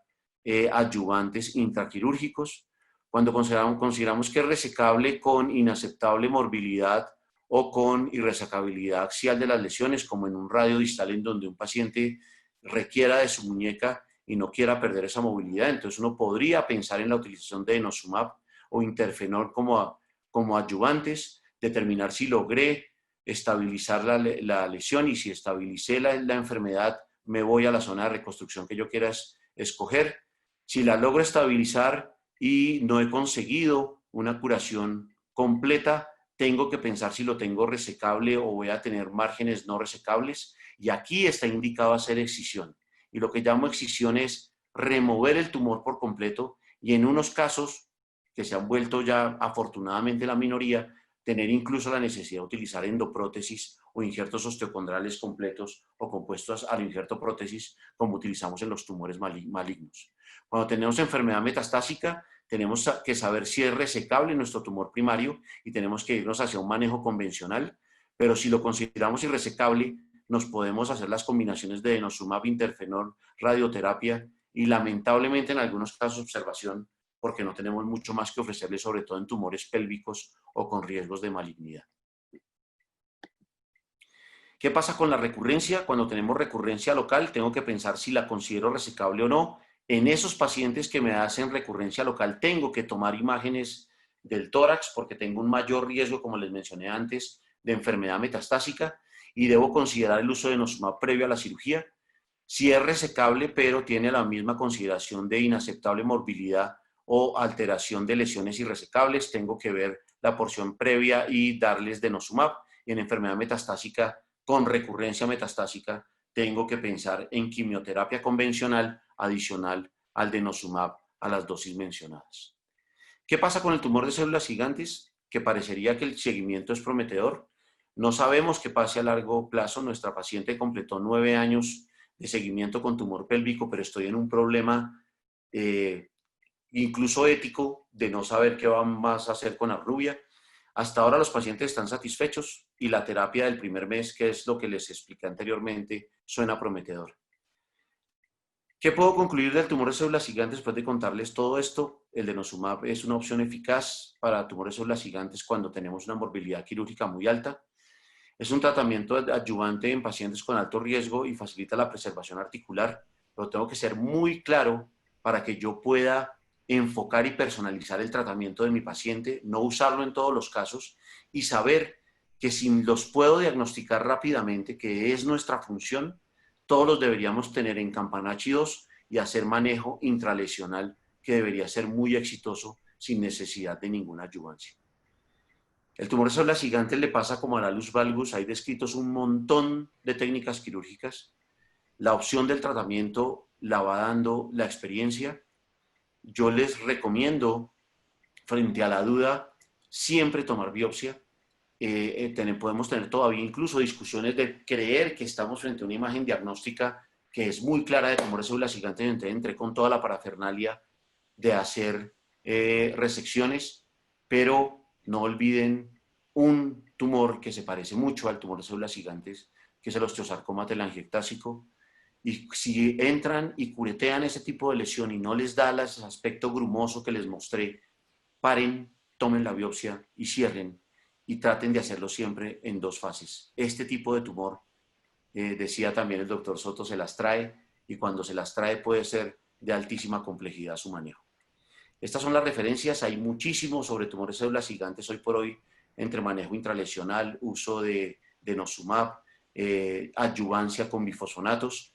adyuvantes intraquirúrgicos. Cuando consideramos que es resecable con inaceptable morbilidad o con irresecabilidad axial de las lesiones, como en un radio distal en donde un paciente requiera de su muñeca y no quiera perder esa movilidad, entonces uno podría pensar en la utilización de denosumab o interfenol como adyuvantes, determinar si logré estabilizar la lesión y si estabilicé la enfermedad, me voy a la zona de reconstrucción que yo quiera escoger. Si la logro estabilizar y no he conseguido una curación completa, tengo que pensar si lo tengo resecable o voy a tener márgenes no resecables. Y aquí está indicado hacer excisión. Y lo que llamo excisión es remover el tumor por completo y en unos casos que se han vuelto ya afortunadamente la minoría, tener incluso la necesidad de utilizar endoprótesis o injertos osteocondrales completos o compuestos al injerto prótesis como utilizamos en los tumores malignos. Cuando tenemos enfermedad metastásica, tenemos que saber si es resecable nuestro tumor primario y tenemos que irnos hacia un manejo convencional, pero si lo consideramos irresecable, nos podemos hacer las combinaciones de denosumab, interfenol, radioterapia y lamentablemente en algunos casos observación porque no tenemos mucho más que ofrecerle, sobre todo en tumores pélvicos o con riesgos de malignidad. ¿Qué pasa con la recurrencia? Cuando tenemos recurrencia local, tengo que pensar si la considero resecable o no. En esos pacientes que me hacen recurrencia local, tengo que tomar imágenes del tórax porque tengo un mayor riesgo, como les mencioné antes, de enfermedad metastásica y debo considerar el uso de denosumab previo a la cirugía. Si es resecable, pero tiene la misma consideración de inaceptable morbilidad o alteración de lesiones irresecables, tengo que ver la porción previa y darles denosumab. En enfermedad metastásica con recurrencia metastásica tengo que pensar en quimioterapia convencional adicional al denosumab a las dosis mencionadas. ¿Qué pasa con el tumor de células gigantes? Que parecería que el seguimiento es prometedor. No sabemos qué pase a largo plazo. Nuestra paciente completó 9 años de seguimiento con tumor pélvico, pero estoy en un problema incluso ético de no saber qué van más a hacer con la rubia. Hasta ahora los pacientes están satisfechos y la terapia del primer mes, que es lo que les expliqué anteriormente, suena prometedor. ¿Qué puedo concluir del tumor de células gigantes después de contarles todo esto? El denosumab es una opción eficaz para tumores de células gigantes cuando tenemos una morbilidad quirúrgica muy alta. Es un tratamiento adyuvante en pacientes con alto riesgo y facilita la preservación articular, pero tengo que ser muy claro para que yo pueda enfocar y personalizar el tratamiento de mi paciente, no usarlo en todos los casos y saber que si los puedo diagnosticar rápidamente, que es nuestra función, todos los deberíamos tener en Campanachi 2 y hacer manejo intralesional que debería ser muy exitoso sin necesidad de ninguna adyuvancia. El tumor de células gigantes le pasa como a la luz valgus, hay descritos un montón de técnicas quirúrgicas. La opción del tratamiento la va dando la experiencia. Yo les recomiendo, frente a la duda, siempre tomar biopsia. Podemos tener todavía incluso discusiones de creer que estamos frente a una imagen diagnóstica que es muy clara de tumor de células gigantes. Entonces entré con toda la parafernalia de hacer resecciones, pero no olviden un tumor que se parece mucho al tumor de células gigantes, que es el osteosarcoma telangiectásico. Y si entran y curetean ese tipo de lesión y no les da el aspecto grumoso que les mostré, paren, tomen la biopsia y cierren y traten de hacerlo siempre en 2 fases. Este tipo de tumor, decía también el doctor Soto, se las trae y cuando se las trae puede ser de altísima complejidad su manejo. Estas son las referencias, hay muchísimo sobre tumores de células gigantes hoy por hoy, entre manejo intralesional, uso de denosumab, adyuvancia con bifosfonatos.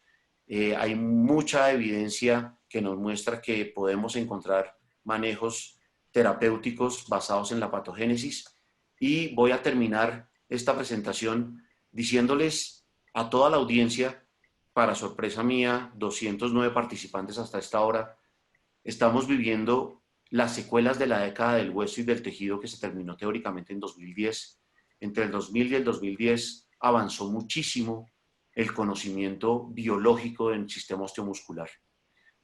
Hay mucha evidencia que nos muestra que podemos encontrar manejos terapéuticos basados en la patogénesis. Y voy a terminar esta presentación diciéndoles a toda la audiencia, para sorpresa mía, 209 participantes hasta esta hora, estamos viviendo las secuelas de la década del hueso y del tejido que se terminó teóricamente en 2010. Entre el 2000 y el 2010 avanzó muchísimo el conocimiento biológico del sistema osteomuscular.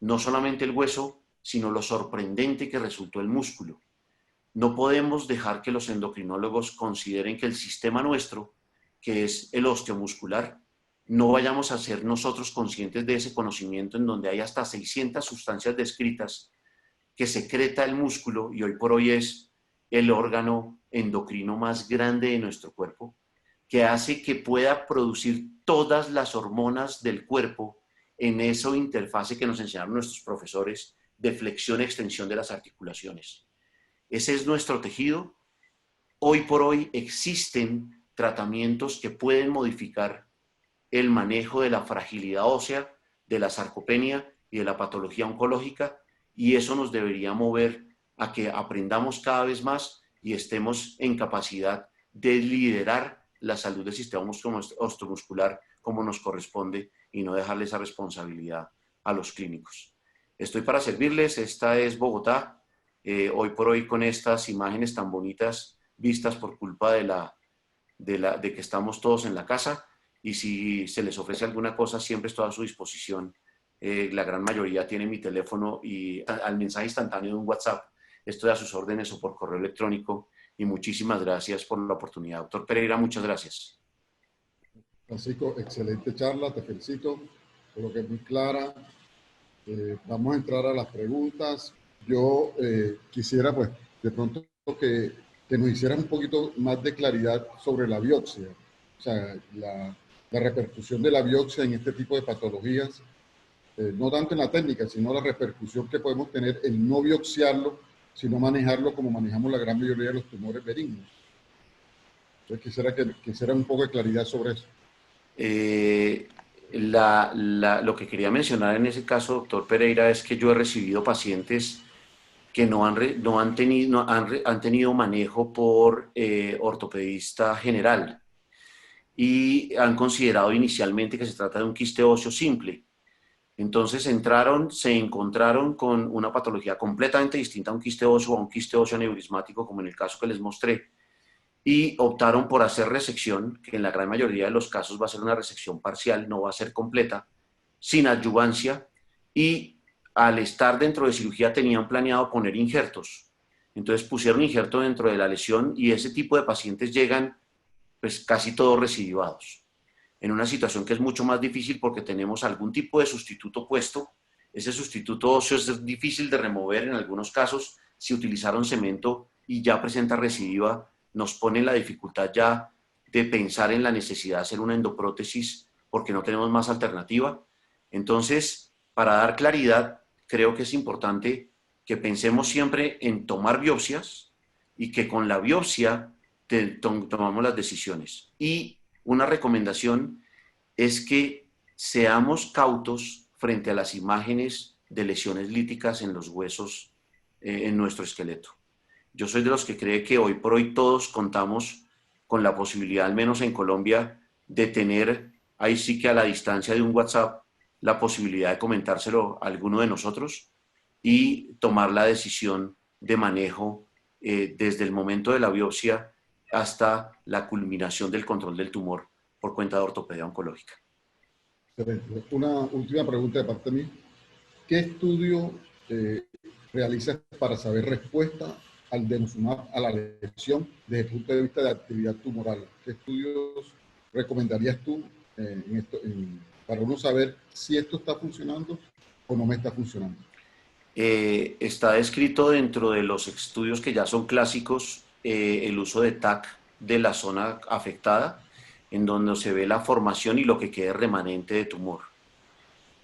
No solamente el hueso, sino lo sorprendente que resultó el músculo. No podemos dejar que los endocrinólogos consideren que el sistema nuestro, que es el osteomuscular, no vayamos a ser nosotros conscientes de ese conocimiento en donde hay hasta 600 sustancias descritas que secreta el músculo y hoy por hoy es el órgano endocrino más grande de nuestro cuerpo, que hace que pueda producir todas las hormonas del cuerpo en esa interfase que nos enseñaron nuestros profesores de flexión y extensión de las articulaciones. Ese es nuestro tejido. Hoy por hoy existen tratamientos que pueden modificar el manejo de la fragilidad ósea, de la sarcopenia y de la patología oncológica, y eso nos debería mover a que aprendamos cada vez más y estemos en capacidad de liderar la salud del sistema osteomuscular como nos corresponde y no dejarle esa responsabilidad a los clínicos. Estoy para servirles. Esta es Bogotá. Hoy por hoy con estas imágenes tan bonitas vistas por culpa de que estamos todos en la casa, y si se les ofrece alguna cosa siempre estoy a su disposición. La gran mayoría tiene mi teléfono y al mensaje instantáneo de un WhatsApp estoy a sus órdenes o por correo electrónico, y muchísimas gracias por la oportunidad. Doctor Pereira, muchas gracias. Francisco, excelente charla, te felicito, creo que es muy clara. Vamos a entrar a las preguntas. Yo quisiera, pues, de pronto que nos hicieras un poquito más de claridad sobre la biopsia, o sea, la repercusión de la biopsia en este tipo de patologías, no tanto en la técnica, sino la repercusión que podemos tener en no biopsiarlo, sino manejarlo como manejamos la gran mayoría de los tumores benignos. Entonces quisiera que hiciera un poco de claridad sobre eso. Lo que quería mencionar en ese caso, doctor Pereira, es que yo he recibido pacientes que han tenido manejo por ortopedista general. y han considerado inicialmente que se trata de un quiste óseo simple. Entonces se encontraron con una patología completamente distinta a un quiste óseo o a un quiste óseo aneurismático, como en el caso que les mostré, y optaron por hacer resección, que en la gran mayoría de los casos va a ser una resección parcial, no va a ser completa, sin adyuvancia, y al estar dentro de cirugía tenían planeado poner injertos. Entonces pusieron injerto dentro de la lesión y ese tipo de pacientes llegan pues casi todos recidivados, en una situación que es mucho más difícil porque tenemos algún tipo de sustituto puesto. Ese sustituto óseo es difícil de remover en algunos casos. Si utilizaron cemento y ya presenta recidiva, nos pone la dificultad ya de pensar en la necesidad de hacer una endoprótesis porque no tenemos más alternativa. Entonces, para dar claridad, creo que es importante que pensemos siempre en tomar biopsias y que con la biopsia tomamos las decisiones. Y una recomendación es que seamos cautos frente a las imágenes de lesiones líticas en los huesos, en nuestro esqueleto. Yo soy de los que cree que hoy por hoy todos contamos con la posibilidad, al menos en Colombia, de tener, ahí sí que a la distancia de un WhatsApp, la posibilidad de comentárselo a alguno de nosotros y tomar la decisión de manejo desde el momento de la biopsia hasta la culminación del control del tumor por cuenta de ortopedia oncológica. Excelente. Una última pregunta de parte de mí. ¿Qué estudio realizas para saber respuesta al denosumab a la lesión desde el punto de vista de actividad tumoral? ¿Qué estudios recomendarías tú para uno saber si esto está funcionando o no me está funcionando? Está descrito dentro de los estudios que ya son clásicos el uso de TAC de la zona afectada, en donde se ve la formación y lo que quede remanente de tumor.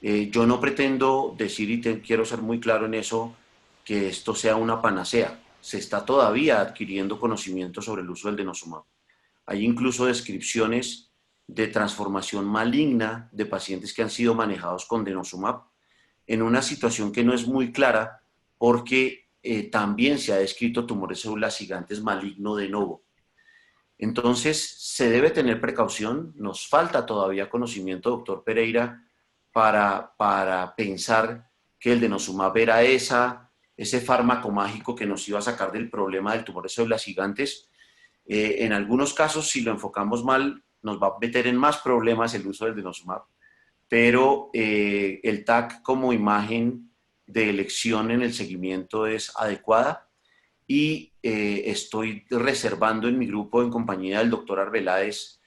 Yo no pretendo decir, y quiero ser muy claro en eso, que esto sea una panacea. Se está todavía adquiriendo conocimiento sobre el uso del denosumab. Hay incluso descripciones de transformación maligna de pacientes que han sido manejados con denosumab en una situación que no es muy clara porque también se ha descrito tumores de células gigantes maligno de novo. Entonces, se debe tener precaución. Nos falta todavía conocimiento, doctor Pereira, para pensar que el denosumab era ese fármaco mágico que nos iba a sacar del problema del tumor de células gigantes. En algunos casos, si lo enfocamos mal, nos va a meter en más problemas el uso del denosumab, pero el TAC como imagen de elección en el seguimiento es adecuada y estoy reservando en mi grupo en compañía del doctor Arbeláez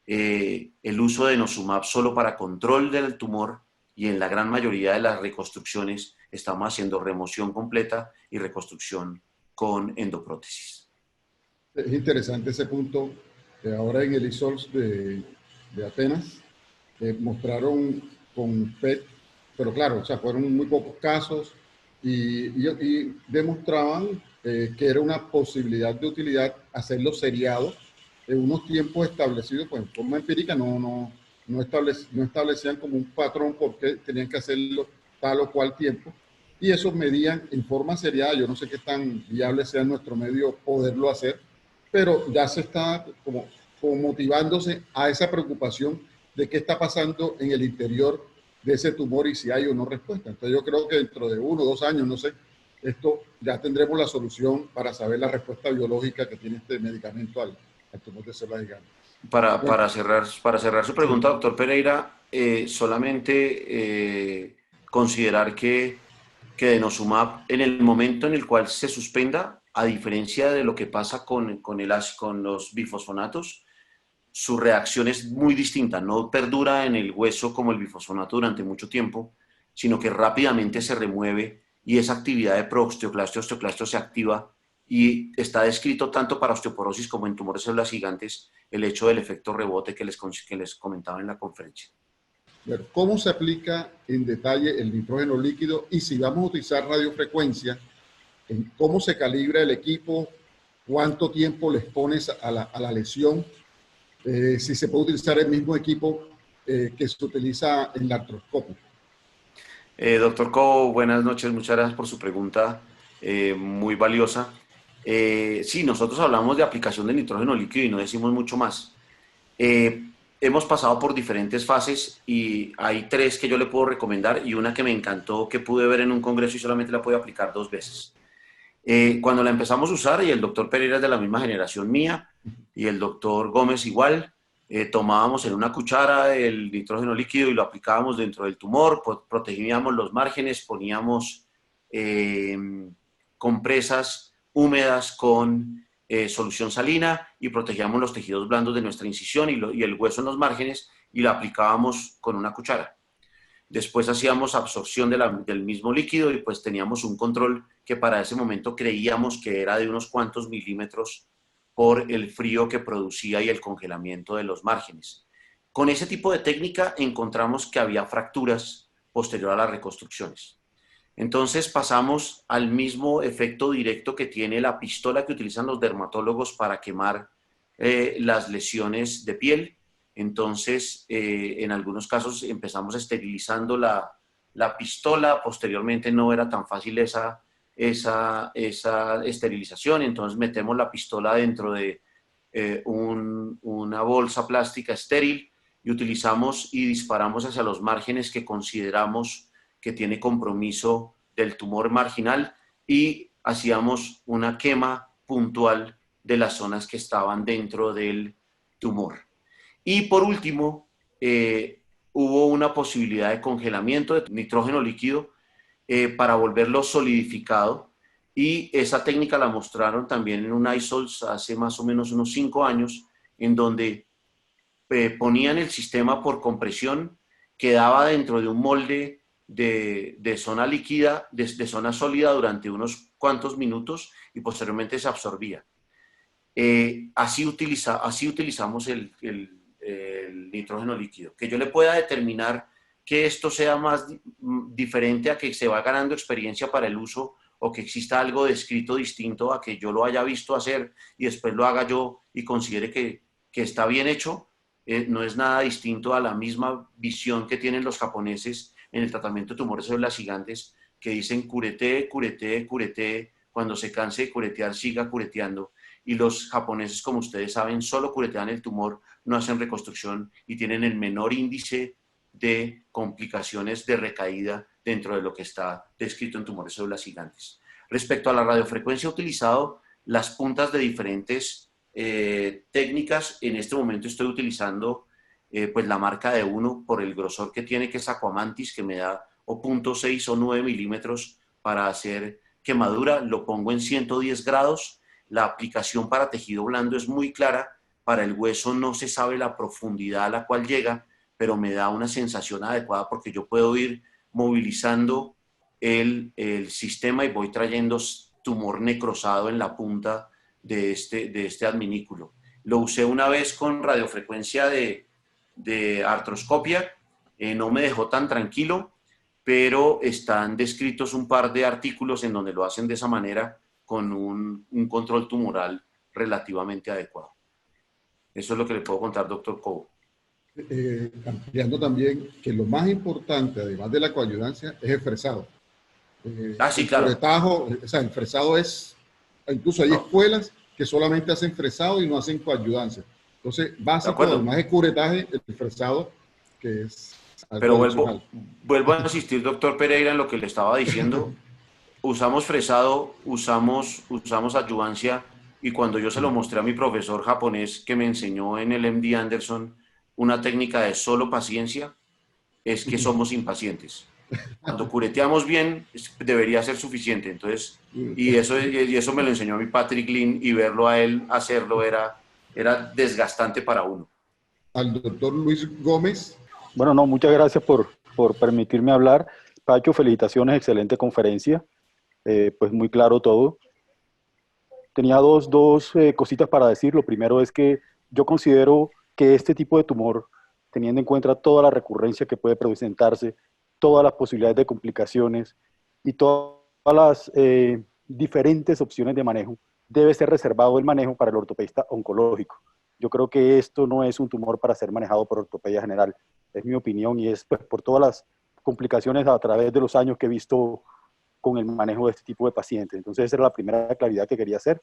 el uso de denosumab solo para control del tumor y en la gran mayoría de las reconstrucciones estamos haciendo remoción completa y reconstrucción con endoprótesis. Es interesante ese punto. Ahora en el ISOLS de Atenas mostraron con PET, pero claro, o sea, fueron muy pocos casos y demostraban que era una posibilidad de utilidad hacerlo seriado en unos tiempos establecidos, pues en forma empírica no establecían como un patrón por qué tenían que hacerlo tal o cual tiempo, y eso medían en forma seriada. Yo no sé qué tan viable sea en nuestro medio poderlo hacer, pero ya se está como motivándose a esa preocupación de qué está pasando en el interior de ese tumor y si hay o no respuesta. Entonces yo creo que dentro de 1 o 2 años, no sé, esto ya tendremos la solución para saber la respuesta biológica que tiene este medicamento al tumor de células gigantes. Para cerrar su pregunta, sí, doctor Pereira, solamente considerar que denosumab, en el momento en el cual se suspenda, a diferencia de lo que pasa con los bifosfonatos, su reacción es muy distinta, no perdura en el hueso como el bifosfonato durante mucho tiempo, sino que rápidamente se remueve y esa actividad de osteoclasto se activa y está descrito tanto para osteoporosis como en tumores de células gigantes el hecho del efecto rebote que les comentaba en la conferencia. ¿Cómo se aplica en detalle el nitrógeno líquido y si vamos a utilizar radiofrecuencia, cómo se calibra el equipo, cuánto tiempo les pones a la lesión? Si se puede utilizar el mismo equipo que se utiliza en la artroscopia. Doctor Cobo, buenas noches, muchas gracias por su pregunta muy valiosa. Sí, nosotros hablamos de aplicación de nitrógeno líquido y no decimos mucho más. hemos pasado por diferentes fases y hay tres que yo le puedo recomendar y una que me encantó, que pude ver en un congreso y solamente la pude aplicar 2 veces. Cuando la empezamos a usar, y el doctor Pereira es de la misma generación mía, y el doctor Gómez igual, tomábamos en una cuchara el nitrógeno líquido y lo aplicábamos dentro del tumor, protegíamos los márgenes, poníamos eh, compresas húmedas con solución salina y protegíamos los tejidos blandos de nuestra incisión y el hueso en los márgenes y la aplicábamos con una cuchara. Después hacíamos absorción del mismo líquido y pues teníamos un control que para ese momento creíamos que era de unos cuantos milímetros por el frío que producía y el congelamiento de los márgenes. Con ese tipo de técnica encontramos que había fracturas posterior a las reconstrucciones. Entonces pasamos al mismo efecto directo que tiene la pistola que utilizan los dermatólogos para quemar las lesiones de piel. Entonces, en algunos casos empezamos esterilizando la pistola, posteriormente no era tan fácil esa esterilización, entonces metemos la pistola dentro de una bolsa plástica estéril y utilizamos y disparamos hacia los márgenes que consideramos que tiene compromiso del tumor marginal y hacíamos una quema puntual de las zonas que estaban dentro del tumor. Y por último, hubo una posibilidad de congelamiento de nitrógeno líquido para volverlo solidificado y esa técnica la mostraron también en un ISOLS hace más o menos unos 5 años, en donde ponían el sistema por compresión, quedaba dentro de un molde de zona líquida, de zona sólida durante unos cuantos minutos y posteriormente se absorbía. Así utilizamos el nitrógeno líquido. Que yo le pueda determinar que esto sea más diferente a que se va ganando experiencia para el uso o que exista algo descrito distinto a que yo lo haya visto hacer y después lo haga yo y considere que está bien hecho, no es nada distinto a la misma visión que tienen los japoneses en el tratamiento de tumores de células gigantes, que dicen curete, curete, curete, cuando se canse de curetear siga cureteando. Y los japoneses, como ustedes saben, solo curetean el tumor, no hacen reconstrucción y tienen el menor índice de complicaciones de recaída dentro de lo que está descrito en tumores de células gigantes. Respecto a la radiofrecuencia utilizado, las puntas de diferentes técnicas, en este momento estoy utilizando pues la marca de 1 por el grosor que tiene, que es Aquamantis, que me da o 0.6 o 9 milímetros para hacer quemadura, lo pongo en 110 grados. La aplicación para tejido blando es muy clara, para el hueso no se sabe la profundidad a la cual llega, pero me da una sensación adecuada porque yo puedo ir movilizando el sistema y voy trayendo tumor necrosado en la punta de este adminículo. Lo usé una vez con radiofrecuencia de artroscopia, no me dejó tan tranquilo, pero están descritos un par de artículos en donde lo hacen de esa manera con un control tumoral relativamente adecuado. Eso es lo que le puedo contar, doctor Cobo. Ampliando también que lo más importante, además de la coayudancia, es el fresado. Sí, el claro. curetajo, o sea, el fresado es, incluso hay escuelas que solamente hacen fresado y no hacen coayudancia. Entonces, básico, además de curetaje, el fresado, que es pero vuelvo a insistir, doctor Pereira, en lo que le estaba diciendo. Usamos fresado, usamos adyuvancia, y cuando yo se lo mostré a mi profesor japonés que me enseñó en el MD Anderson una técnica de solo paciencia, es que somos impacientes. Cuando cureteamos bien, debería ser suficiente. Entonces, y eso me lo enseñó a mi Patrick Lin, y verlo a él hacerlo era desgastante para uno. Al doctor Luis Gómez. Bueno, no, muchas gracias por permitirme hablar. Pacho, felicitaciones, excelente conferencia. Pues muy claro todo. Tenía dos cositas para decir. Lo primero es que yo considero que este tipo de tumor, teniendo en cuenta toda la recurrencia que puede presentarse, todas las posibilidades de complicaciones y todas las diferentes opciones de manejo, debe ser reservado el manejo para el ortopedista oncológico. Yo creo que esto no es un tumor para ser manejado por ortopedia general. Es mi opinión, y es pues, por todas las complicaciones a través de los años que he visto con el manejo de este tipo de pacientes. Entonces esa era la primera claridad que quería hacer.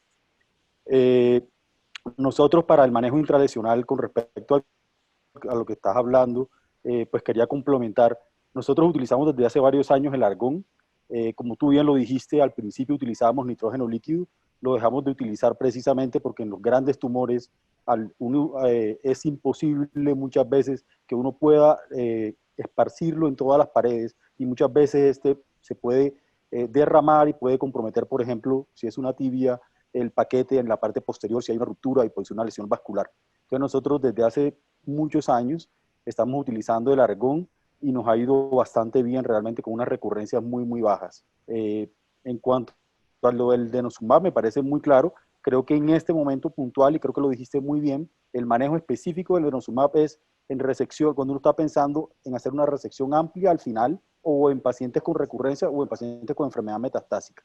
Nosotros para el manejo intralesional con respecto al a lo que estás hablando, pues quería complementar. Nosotros utilizamos desde hace varios años el argón. Como tú bien lo dijiste, al principio utilizábamos nitrógeno líquido, lo dejamos de utilizar precisamente porque en los grandes tumores es imposible muchas veces que uno pueda esparcirlo en todas las paredes y muchas veces se puede derramar y puede comprometer, por ejemplo, si es una tibia, el paquete en la parte posterior, si hay una ruptura y puede ser una lesión vascular. Entonces nosotros desde hace muchos años estamos utilizando el argón y nos ha ido bastante bien realmente con unas recurrencias muy, muy bajas. En cuanto a lo del denosumab, me parece muy claro. Creo que en este momento puntual, y creo que lo dijiste muy bien, el manejo específico del denosumab es en resección, cuando uno está pensando en hacer una resección amplia al final, o en pacientes con recurrencia, o en pacientes con enfermedad metastásica.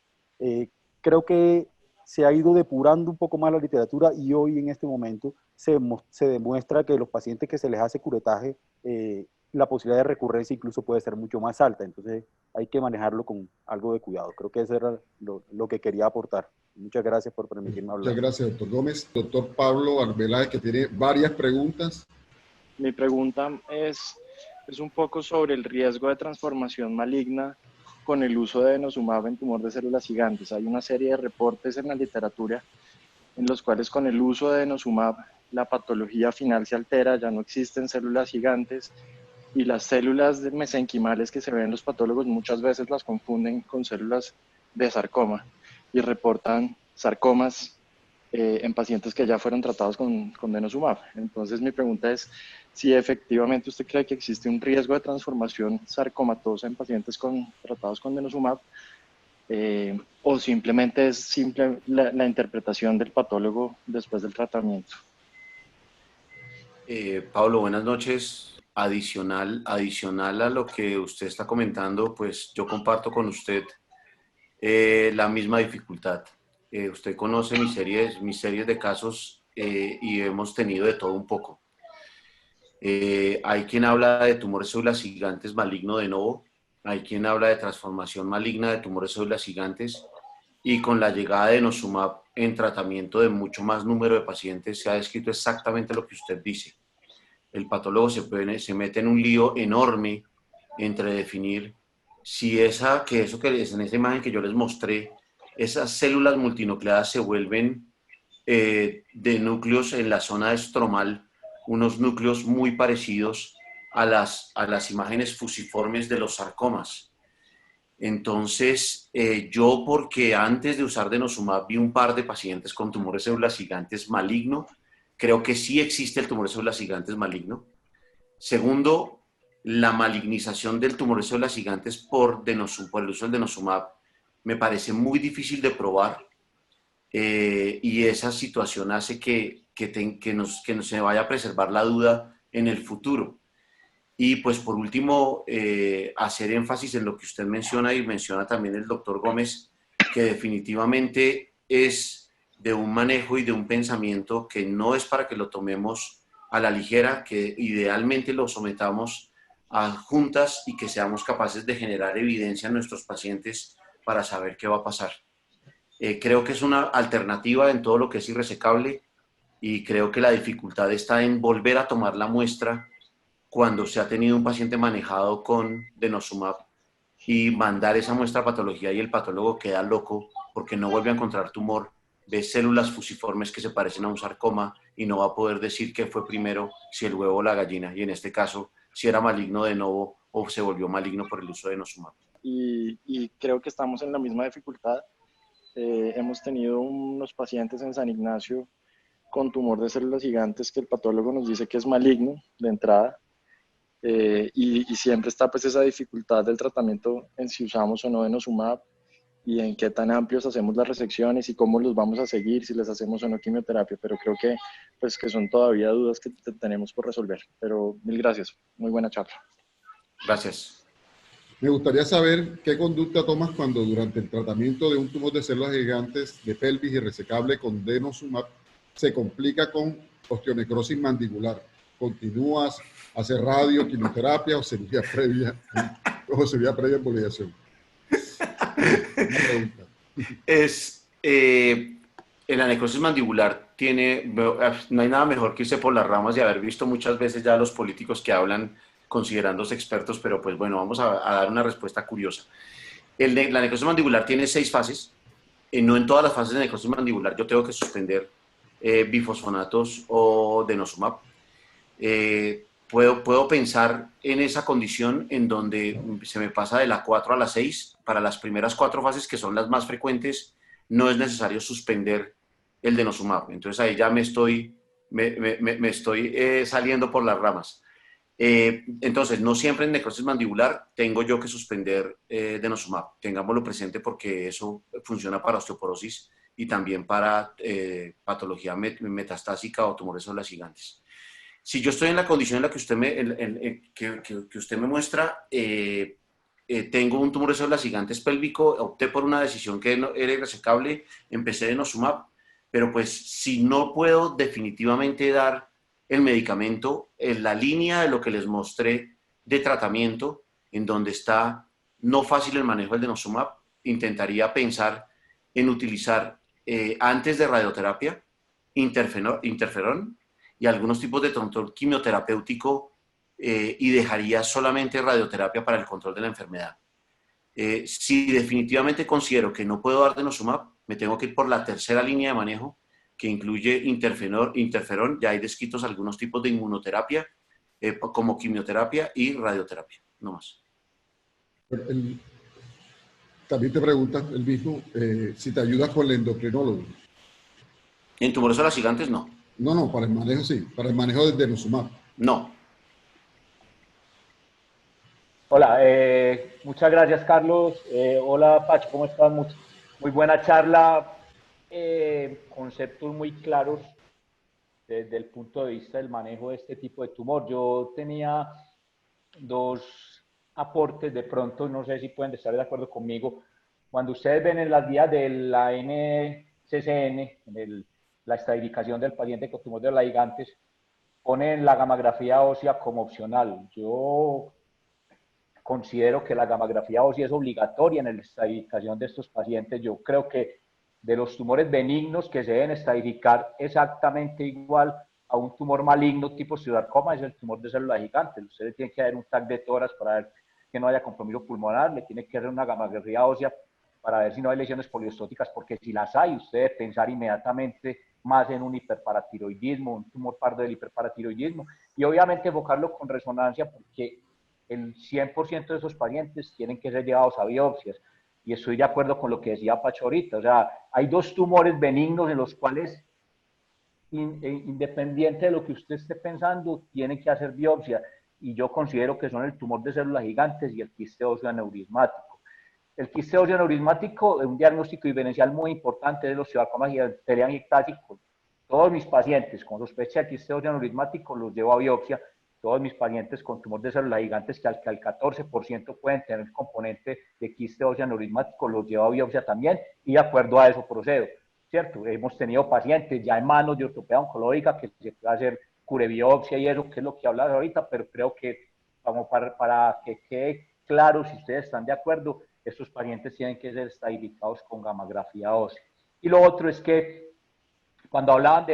Creo que se ha ido depurando un poco más la literatura y hoy en este momento se demuestra que los pacientes que se les hace curetaje, la posibilidad de recurrencia incluso puede ser mucho más alta. Entonces hay que manejarlo con algo de cuidado. Creo que eso era lo que quería aportar. Muchas gracias por permitirme hablar. Muchas gracias, doctor Gómez. Doctor Pablo Arbeláez, que tiene varias preguntas. Mi pregunta es un poco sobre el riesgo de transformación maligna con el uso de denosumab en tumor de células gigantes. Hay una serie de reportes en la literatura en los cuales con el uso de denosumab la patología final se altera, ya no existen células gigantes y las células mesenquimales que se ven en los patólogos muchas veces las confunden con células de sarcoma y reportan sarcomas en pacientes que ya fueron tratados con denosumab. Entonces mi pregunta es si efectivamente usted cree que existe un riesgo de transformación sarcomatosa en pacientes tratados con denosumab o simplemente es la interpretación del patólogo después del tratamiento. Pablo, buenas noches. Adicional a lo que usted está comentando, pues yo comparto con usted la misma dificultad. Usted conoce mis series de casos y hemos tenido de todo un poco. Hay quien habla de tumores células gigantes maligno de novo, hay quien habla de transformación maligna de tumores células gigantes y con la llegada de denosumab en tratamiento de mucho más número de pacientes se ha descrito exactamente lo que usted dice. El patólogo se mete en un lío enorme entre definir si eso que es en esa imagen que yo les mostré, esas células multinucleadas se vuelven de núcleos en la zona estromal, unos núcleos muy parecidos a las imágenes fusiformes de los sarcomas. Entonces, yo porque antes de usar denosumab vi un par de pacientes con tumores células gigantes maligno, creo que sí existe el tumor de células gigantes maligno. Segundo, la malignización del tumor de células gigantes por el uso del denosumab me parece muy difícil de probar y esa situación hace que se vaya a preservar la duda en el futuro. Y pues por último, hacer énfasis en lo que usted menciona y menciona también el doctor Gómez, que definitivamente es de un manejo y de un pensamiento que no es para que lo tomemos a la ligera, que idealmente lo sometamos a juntas y que seamos capaces de generar evidencia en nuestros pacientes para saber qué va a pasar. Creo que es una alternativa en todo lo que es irresecable y creo que la dificultad está en volver a tomar la muestra cuando se ha tenido un paciente manejado con denosumab y mandar esa muestra a patología y el patólogo queda loco porque no vuelve a encontrar tumor, ve células fusiformes que se parecen a un sarcoma y no va a poder decir qué fue primero, si el huevo o la gallina, y en este caso, si era maligno de novo o se volvió maligno por el uso de denosumab. Y creo que estamos en la misma dificultad. Hemos tenido unos pacientes en San Ignacio con tumor de células gigantes que el patólogo nos dice que es maligno de entrada. Y siempre está pues esa dificultad del tratamiento en si usamos o no denosumab y en qué tan amplios hacemos las resecciones y cómo los vamos a seguir, si les hacemos o no quimioterapia, pero creo que pues que son todavía dudas que tenemos por resolver. Pero mil gracias, muy buena charla. Gracias. Me gustaría saber qué conducta tomas cuando durante el tratamiento de un tumor de células gigantes de pelvis irresecable con denosumab se complica con osteonecrosis mandibular. ¿Continúas, hacer radio, quimioterapia o cirugía previa embolización? En la necrosis mandibular no hay nada mejor que irse por las ramas y haber visto muchas veces ya a los políticos que hablan considerándose expertos, pero pues bueno, vamos a dar una respuesta curiosa. La necrosis mandibular tiene 6 fases. No en todas las fases de necrosis mandibular yo tengo que suspender bifosfonatos o denosumab. Puedo pensar en esa condición en donde se me pasa de la 4 a la 6. Para las primeras 4 fases, que son las más frecuentes, no es necesario suspender el denosumab. Entonces ahí ya me estoy saliendo por las ramas. Entonces, no siempre en necrosis mandibular tengo yo que suspender denosumab. Tengámoslo presente porque eso funciona para osteoporosis y también para patología metastásica o tumores células gigantes. Si yo estoy en la condición en la que usted me muestra, tengo un tumor de células gigantes pélvico, opté por una decisión que era irresecable, empecé denosumab, pero pues si no puedo definitivamente dar el medicamento en la línea de lo que les mostré de tratamiento, en donde está no fácil el manejo del denosumab, intentaría pensar en utilizar antes de radioterapia interferón y algunos tipos de control quimioterapéutico y dejaría solamente radioterapia para el control de la enfermedad. Si definitivamente considero que no puedo dar denosumab, me tengo que ir por la tercera línea de manejo, que incluye interferón, ya hay descritos algunos tipos de inmunoterapia, como quimioterapia y radioterapia, no más. También te preguntas el mismo si te ayudas con el endocrinólogo. En tumores células gigantes, no. No, para el manejo sí, para el manejo del denosumab. No. Hola, muchas gracias, Carlos. Hola, Pacho, ¿cómo estás? Muy buena charla. Conceptos muy claros desde el punto de vista del manejo de este tipo de tumor. Yo tenía 2 aportes, de pronto, no sé si pueden estar de acuerdo conmigo. Cuando ustedes ven en las guías de la NCCN, la estadificación del paciente con tumor de células gigantes, ponen la gamografía ósea como opcional. Yo considero que la gamografía ósea es obligatoria en la estadificación de estos pacientes. Yo creo que de los tumores benignos que se deben estadificar exactamente igual a un tumor maligno tipo osteosarcoma es el tumor de células gigantes. Ustedes tienen que hacer un TAC de tórax para ver que no haya compromiso pulmonar, le tiene que hacer una gamografía ósea para ver si no hay lesiones poliostóticas, porque si las hay, usted debe pensar inmediatamente más en un hiperparatiroidismo, un tumor pardo del hiperparatiroidismo, y obviamente enfocarlo con resonancia, porque el 100% de esos pacientes tienen que ser llevados a biopsias. Y estoy de acuerdo con lo que decía Pacho ahorita. O sea, hay 2 tumores benignos en los cuales, independiente de lo que usted esté pensando, tienen que hacer biopsia. Y yo considero que son el tumor de células gigantes y el quiste óseo aneurismático. El quiste óseo aneurismático es un diagnóstico diferencial muy importante de los osteosarcomas teleangiectásicos. Todos mis pacientes con sospecha de quiste óseo aneurismático los llevo a biopsia. Todos mis pacientes con tumor de células gigantes que al 14% pueden tener componente de quiste óseo aneurismático, los llevo a biopsia también y de acuerdo a eso procedo, ¿cierto? Hemos tenido pacientes ya en manos de ortopedia oncológica que se puede hacer curebiopsia y eso, que es lo que hablas ahorita, pero creo que como para que quede claro, si ustedes están de acuerdo, estos pacientes tienen que ser estadificados con gamografía ósea. Y lo otro es que cuando hablaban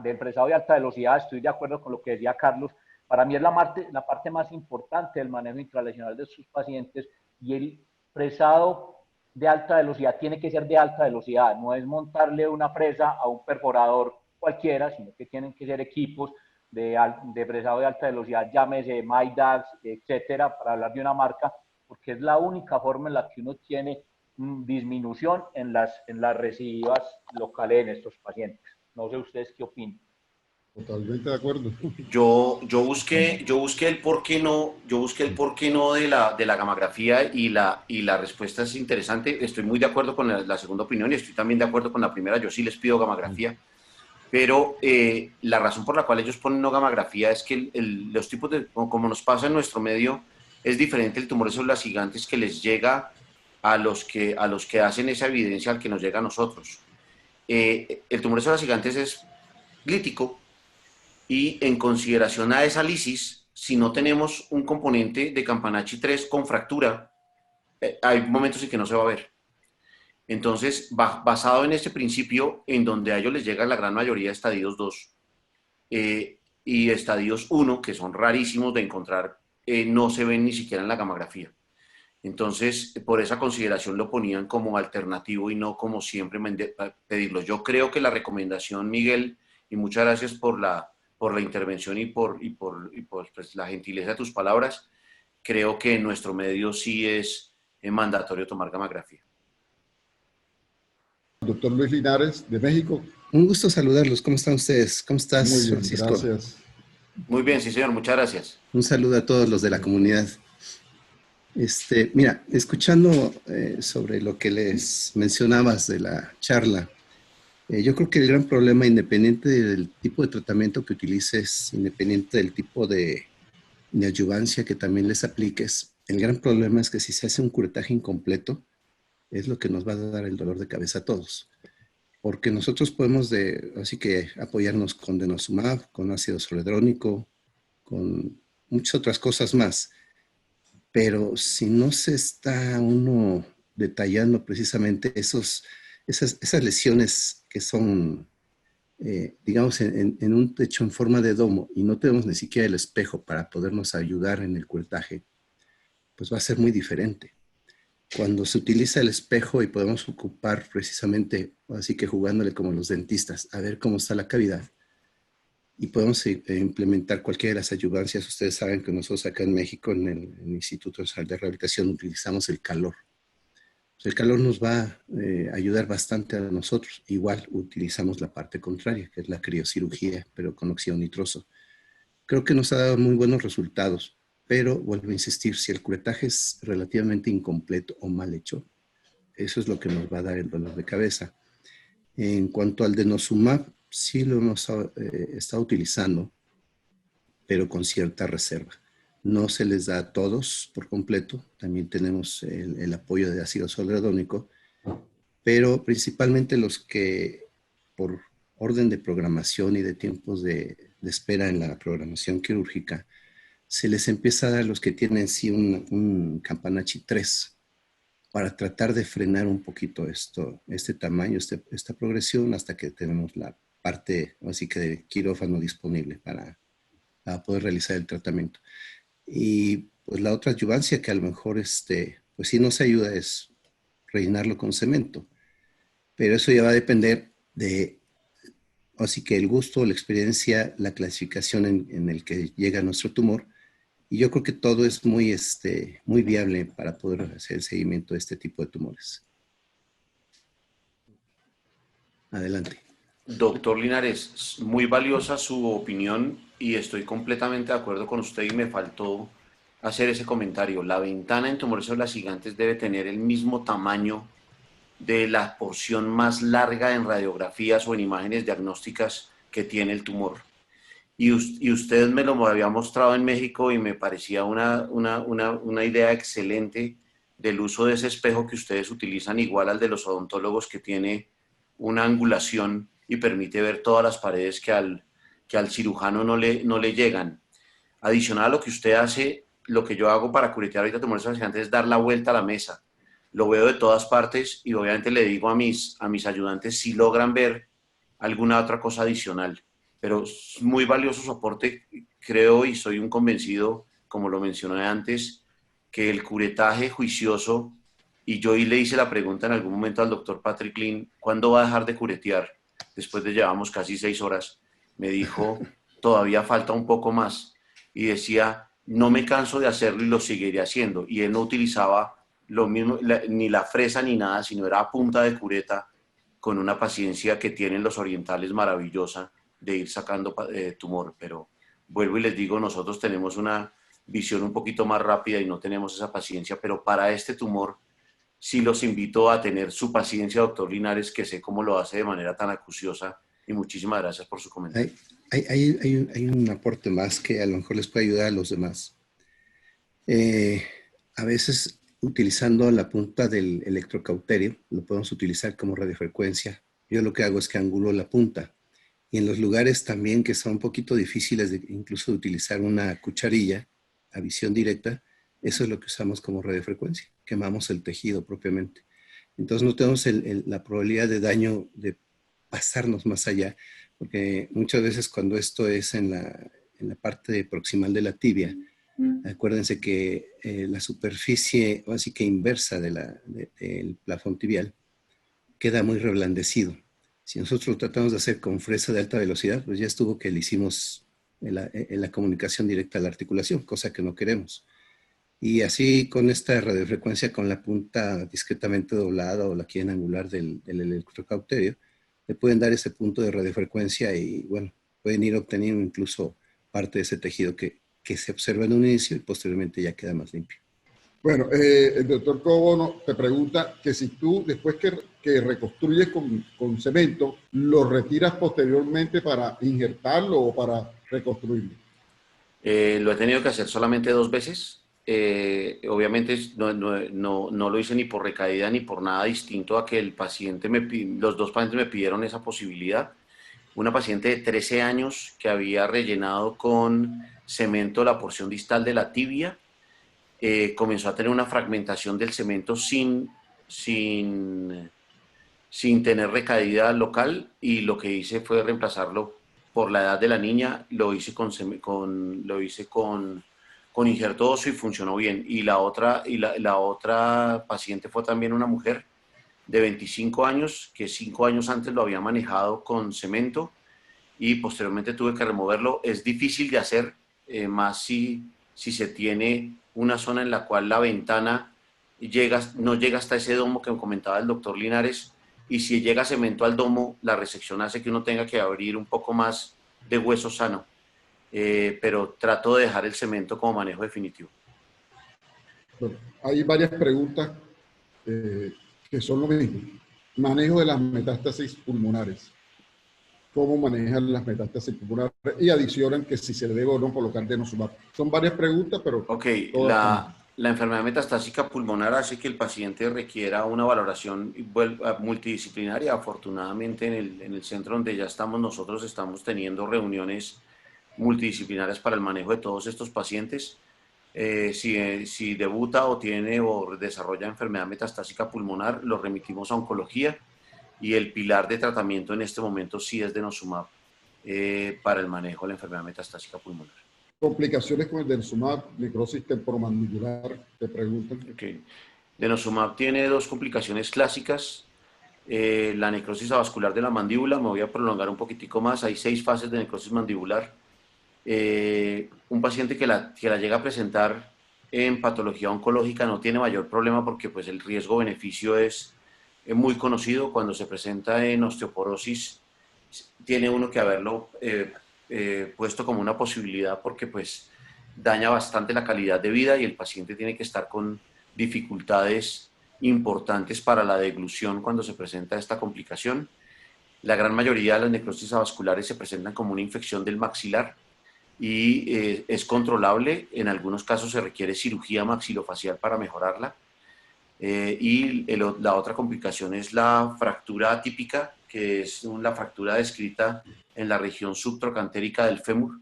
del presado de alta velocidad, estoy de acuerdo con lo que decía Carlos. Para mí es la parte más importante del manejo intralesional de sus pacientes, y el presado de alta velocidad tiene que ser de alta velocidad, no es montarle una presa a un perforador cualquiera, sino que tienen que ser equipos de presado de alta velocidad, llámese MyDax, etcétera, para hablar de una marca, porque es la única forma en la que uno tiene disminución en las recidivas locales en estos pacientes. No sé ustedes qué opinan. Totalmente de acuerdo. Yo busqué el por qué no de la gamografía y la respuesta es interesante. Estoy muy de acuerdo con la segunda opinión y estoy también de acuerdo con la primera. Yo sí les pido gamografía, pero la razón por la cual ellos ponen no gamografía es que los tipos de, como nos pasa en nuestro medio, es diferente el tumor de células gigantes que les llega a los que hacen esa evidencia al que nos llega a nosotros. El tumor de células gigantes es glítico, y en consideración a esa lisis, si no tenemos un componente de Campanacci 3 con fractura, hay momentos en que no se va a ver. Entonces, basado en este principio, en donde a ellos les llega la gran mayoría de estadios 2 y estadios 1, que son rarísimos de encontrar, no se ven ni siquiera en la gamografía. Entonces, por esa consideración lo ponían como alternativo y no como siempre pedirlo. Yo creo que la recomendación, Miguel, y muchas gracias por la intervención y por pues, la gentileza de tus palabras, creo que en nuestro medio sí es mandatorio tomar gamografía. Doctor Luis Linares, de México. Un gusto saludarlos. ¿Cómo están ustedes? ¿Cómo estás, Muy bien, Francisco? gracias. Muy bien, sí, señor. Muchas gracias. Un saludo a todos los de la comunidad. Mira, escuchando sobre lo que les mencionabas de la charla, yo creo que el gran problema, independiente del tipo de tratamiento que utilices, independiente del tipo de adyuvancia que también les apliques, el gran problema es que si se hace un curetaje incompleto, es lo que nos va a dar el dolor de cabeza a todos. Porque nosotros podemos así que apoyarnos con denosumab, con ácido zoledrónico, con muchas otras cosas más. Pero si no se está uno detallando precisamente esas lesiones que son, digamos, en un techo en forma de domo y no tenemos ni siquiera el espejo para podernos ayudar en el curetaje, pues va a ser muy diferente. Cuando se utiliza el espejo y podemos ocupar precisamente, así que jugándole como los dentistas, a ver cómo está la cavidad, y podemos implementar cualquiera de las adyuvancias. Ustedes saben que nosotros acá en México, en el Instituto Nacional de Rehabilitación, utilizamos el calor. El calor nos va a ayudar bastante a nosotros. Igual utilizamos la parte contraria, que es la criocirugía, pero con óxido nitroso. Creo que nos ha dado muy buenos resultados, pero vuelvo a insistir, si el curetaje es relativamente incompleto o mal hecho, eso es lo que nos va a dar el dolor de cabeza. En cuanto al denosumab, sí lo hemos estado utilizando, pero con cierta reserva. No se les da a todos por completo, también tenemos el apoyo de ácido zoledrónico, pero principalmente los que por orden de programación y de tiempos de espera en la programación quirúrgica, se les empieza a dar los que tienen sí un Campanachi 3 para tratar de frenar un poquito este tamaño, esta progresión, hasta que tenemos la parte, así que de quirófano disponible para poder realizar el tratamiento. Y pues la otra adyuvancia que a lo mejor, pues sí nos ayuda es rellenarlo con cemento, pero eso ya va a depender de, así que el gusto, la experiencia, la clasificación en el que llega nuestro tumor. Y yo creo que todo es muy viable para poder hacer el seguimiento de este tipo de tumores. Adelante. Doctor Linares, muy valiosa su opinión y estoy completamente de acuerdo con usted y me faltó hacer ese comentario. La ventana en tumores de células gigantes debe tener el mismo tamaño de la porción más larga en radiografías o en imágenes diagnósticas que tiene el tumor. Y usted me lo había mostrado en México y me parecía una idea excelente del uso de ese espejo que ustedes utilizan, igual al de los odontólogos, que tiene una angulación y permite ver todas las paredes que al cirujano no le llegan. Adicional a lo que usted hace, lo que yo hago para curetear ahorita tumores gigantes es dar la vuelta a la mesa. Lo veo de todas partes y obviamente le digo a mis ayudantes si logran ver alguna otra cosa adicional. Pero es muy valioso su aporte, creo, y soy un convencido, como lo mencioné antes, que el curetaje juicioso, y yo le hice la pregunta en algún momento al doctor Patrick Lin, ¿cuándo va a dejar de curetear? Después de llevamos casi 6 horas, me dijo, todavía falta un poco más, y decía, no me canso de hacerlo y lo seguiré haciendo, y él no utilizaba lo mismo, ni la fresa ni nada, sino era a punta de cureta, con una paciencia que tienen los orientales maravillosa, de ir sacando tumor, pero vuelvo y les digo, nosotros tenemos una visión un poquito más rápida y no tenemos esa paciencia, pero para este tumor sí los invito a tener su paciencia, doctor Linares, que sé cómo lo hace de manera tan acuciosa, y muchísimas gracias por su comentario. Hay un aporte más que a lo mejor les puede ayudar a los demás. A veces utilizando la punta del electrocauterio, lo podemos utilizar como radiofrecuencia. Yo lo que hago es que angulo la punta. Y en los lugares también que son un poquito difíciles incluso de utilizar una cucharilla a visión directa, eso es lo que usamos como radiofrecuencia. Quemamos el tejido propiamente. Entonces no tenemos la probabilidad de daño de pasarnos más allá, porque muchas veces cuando esto es en la parte proximal de la tibia, acuérdense que la superficie, así que inversa del plafón tibial, queda muy reblandecido. Si nosotros lo tratamos de hacer con fresa de alta velocidad, pues ya estuvo que le hicimos en la comunicación directa a la articulación, cosa que no queremos. Y así con esta radiofrecuencia, con la punta discretamente doblada o la quien angular del electrocauterio, le pueden dar ese punto de radiofrecuencia y, bueno, pueden ir obteniendo incluso parte de ese tejido que se observa en un inicio y posteriormente ya queda más limpio. Bueno, el doctor Cobo te pregunta que si tú, después que reconstruyes con cemento, lo retiras posteriormente para injertarlo o para reconstruirlo. Lo he tenido que hacer solamente 2 veces. Obviamente no lo hice ni por recaída ni por nada distinto a que el paciente los 2 pacientes me pidieron esa posibilidad. Una paciente de 13 años que había rellenado con cemento la porción distal de la tibia, comenzó a tener una fragmentación del cemento sin tener recaída local, y lo que hice fue reemplazarlo por la edad de la niña, lo hice con injerto óseo y funcionó bien. Y la otra paciente fue también una mujer de 25 años, que 5 años antes lo había manejado con cemento y posteriormente tuve que removerlo. Es difícil de hacer, más si se tiene una zona en la cual la ventana no llega hasta ese domo que me comentaba el doctor Linares, y si llega cemento al domo, la resección hace que uno tenga que abrir un poco más de hueso sano, pero trato de dejar el cemento como manejo definitivo. Bueno, hay varias preguntas que son lo mismo. Manejo de las metástasis pulmonares. ¿Cómo manejan las metástasis pulmonares? Y adicionan que si se debe o no colocar denosumab. Son varias preguntas, pero... Ok, la enfermedad metastásica pulmonar hace que el paciente requiera una valoración multidisciplinaria. Afortunadamente en el centro donde ya estamos, nosotros estamos teniendo reuniones multidisciplinarias para el manejo de todos estos pacientes. Si debuta o tiene o desarrolla enfermedad metastásica pulmonar, lo remitimos a oncología, y el pilar de tratamiento en este momento sí es denosumab para el manejo de la enfermedad metastásica pulmonar. Complicaciones con el denosumab, necrosis temporomandibular, te preguntan. Okay. Denosumab tiene 2 complicaciones clásicas. La necrosis avascular de la mandíbula, me voy a prolongar un poquitico más, hay 6 fases de necrosis mandibular. Un paciente que la llega a presentar en patología oncológica no tiene mayor problema, porque pues el riesgo-beneficio es muy conocido. Cuando se presenta en osteoporosis, tiene uno que haberlo puesto como una posibilidad, porque pues daña bastante la calidad de vida y el paciente tiene que estar con dificultades importantes para la deglución cuando se presenta esta complicación. La gran mayoría de las necrosis avasculares se presentan como una infección del maxilar y es controlable. En algunos casos se requiere cirugía maxilofacial para mejorarla. La otra complicación es la fractura atípica, que es la fractura descrita en la región subtrocantérica del fémur,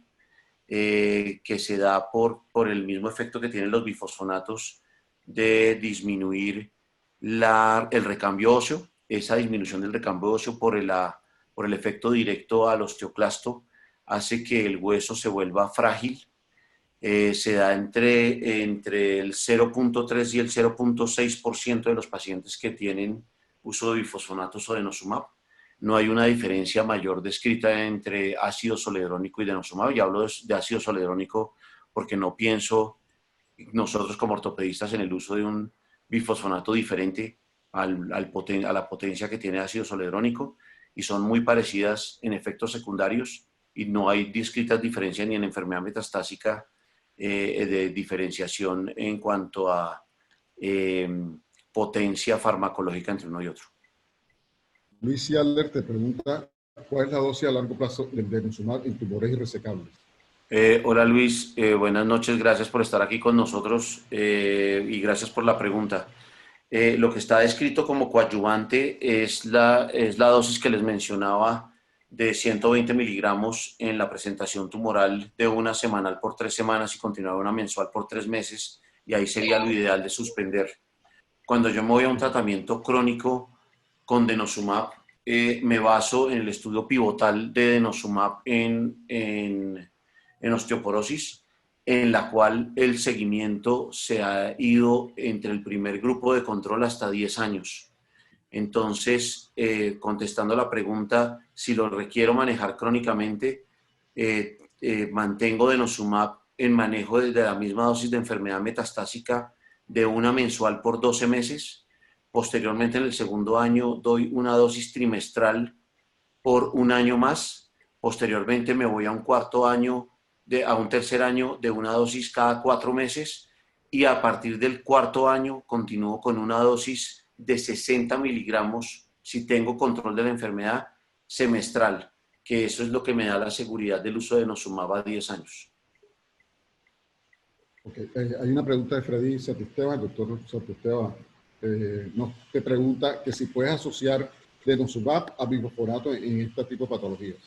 que se da por el mismo efecto que tienen los bifosfonatos de disminuir el recambio óseo. Esa disminución del recambio óseo por el efecto directo al osteoclasto hace que el hueso se vuelva frágil. Se da entre el 0.3 y el 0.6% de los pacientes que tienen uso de bifosfonatos o denosumab. No hay una diferencia mayor descrita entre ácido zoledrónico y denosumab. Y hablo de ácido zoledrónico porque no pienso nosotros como ortopedistas en el uso de un bifosfonato diferente a la potencia que tiene ácido zoledrónico, y son muy parecidas en efectos secundarios, y no hay descritas diferencias ni en enfermedad metastásica de diferenciación en cuanto a potencia farmacológica entre uno y otro. Luis Cialer te pregunta, ¿cuál es la dosis a largo plazo del denosumab en tumores irresecables? Hola Luis, buenas noches, gracias por estar aquí con nosotros y gracias por la pregunta. Lo que está descrito como coadyuvante es la dosis que les mencionaba, de 120 miligramos en la presentación tumoral de una semanal por 3 semanas y continuar una mensual por 3 meses, y ahí sería lo ideal de suspender. cuando yo me voy a un tratamiento crónico con denosumab, me baso en el estudio pivotal de denosumab en osteoporosis, en la cual el seguimiento se ha ido entre el primer grupo de control hasta 10 años. Entonces, contestando la pregunta, si lo requiero manejar crónicamente, mantengo denosumab en manejo de la misma dosis de enfermedad metastásica de una mensual por 12 meses. Posteriormente, en el segundo año, doy una dosis trimestral por un año más. Posteriormente, me voy a un cuarto año, a un tercer año de una dosis cada 4 meses. Y a partir del cuarto año, continúo con una dosis de 60 miligramos, si tengo control de la enfermedad, semestral, que eso es lo que me da la seguridad del uso de denosumab a 10 años. Okay. Hay una pregunta de Freddy Satisteban, el doctor Satisteban, te pregunta que si puedes asociar denosumab a bifosfonato en este tipo de patologías.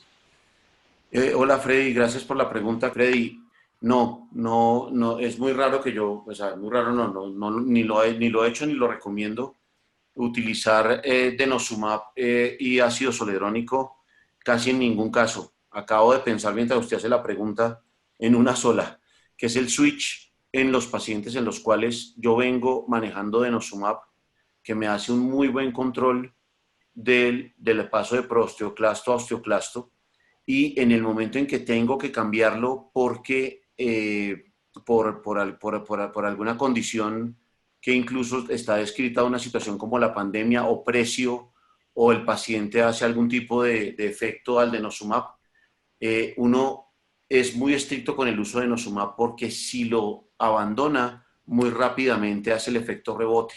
Hola Freddy, gracias por la pregunta. Freddy, no, es muy raro que yo, o sea, muy raro ni lo he hecho ni lo recomiendo utilizar denosumab y ácido zoledrónico casi en ningún caso. Acabo de pensar mientras usted hace la pregunta en una sola, que es el switch en los pacientes en los cuales yo vengo manejando denosumab, que me hace un muy buen control del paso de proosteoclasto a osteoclasto, y en el momento en que tengo que cambiarlo porque por alguna condición que incluso está descrita una situación como la pandemia o precio, o el paciente hace algún tipo de efecto al denosumab, uno es muy estricto con el uso de denosumab, porque si lo abandona muy rápidamente hace el efecto rebote.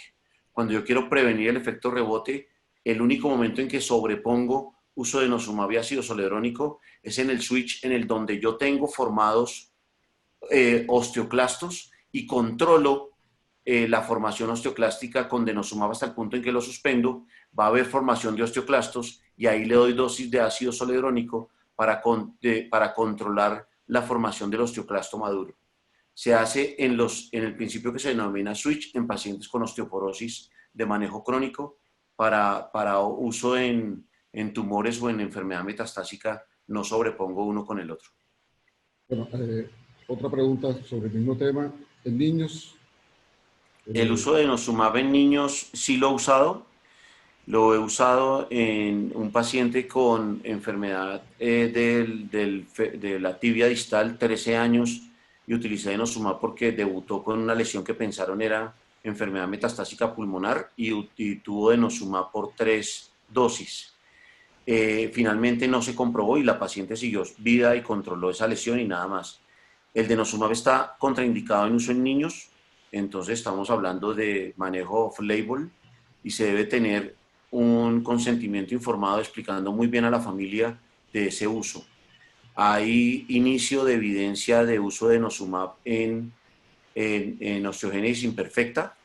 Cuando yo quiero prevenir el efecto rebote, el único momento en que sobrepongo uso de denosumab y ácido zoledrónico es en el switch en el donde yo tengo formados osteoclastos y controlo la formación osteoclástica con denosumab hasta el punto en que lo suspendo. Va a haber formación de osteoclastos y ahí le doy dosis de ácido zoledrónico para controlar la formación del osteoclasto maduro. Se hace en el principio que se denomina switch en pacientes con osteoporosis de manejo crónico para uso en tumores o en enfermedad metastásica. No sobrepongo uno con el otro. Bueno, otra pregunta sobre el mismo tema. En niños. El uso de denosumab en niños sí lo he usado. Lo he usado en un paciente con enfermedad de la tibia distal, 13 años, y utilicé denosumab porque debutó con una lesión que pensaron era enfermedad metastásica pulmonar y tuvo denosumab por 3 dosis. Finalmente no se comprobó y la paciente siguió vida y controló esa lesión y nada más. El denosumab está contraindicado en uso en niños, entonces estamos hablando de manejo off-label y se debe tener un consentimiento informado explicando muy bien a la familia de ese uso. Hay inicio de evidencia de uso de denosumab en osteogénesis imperfecta.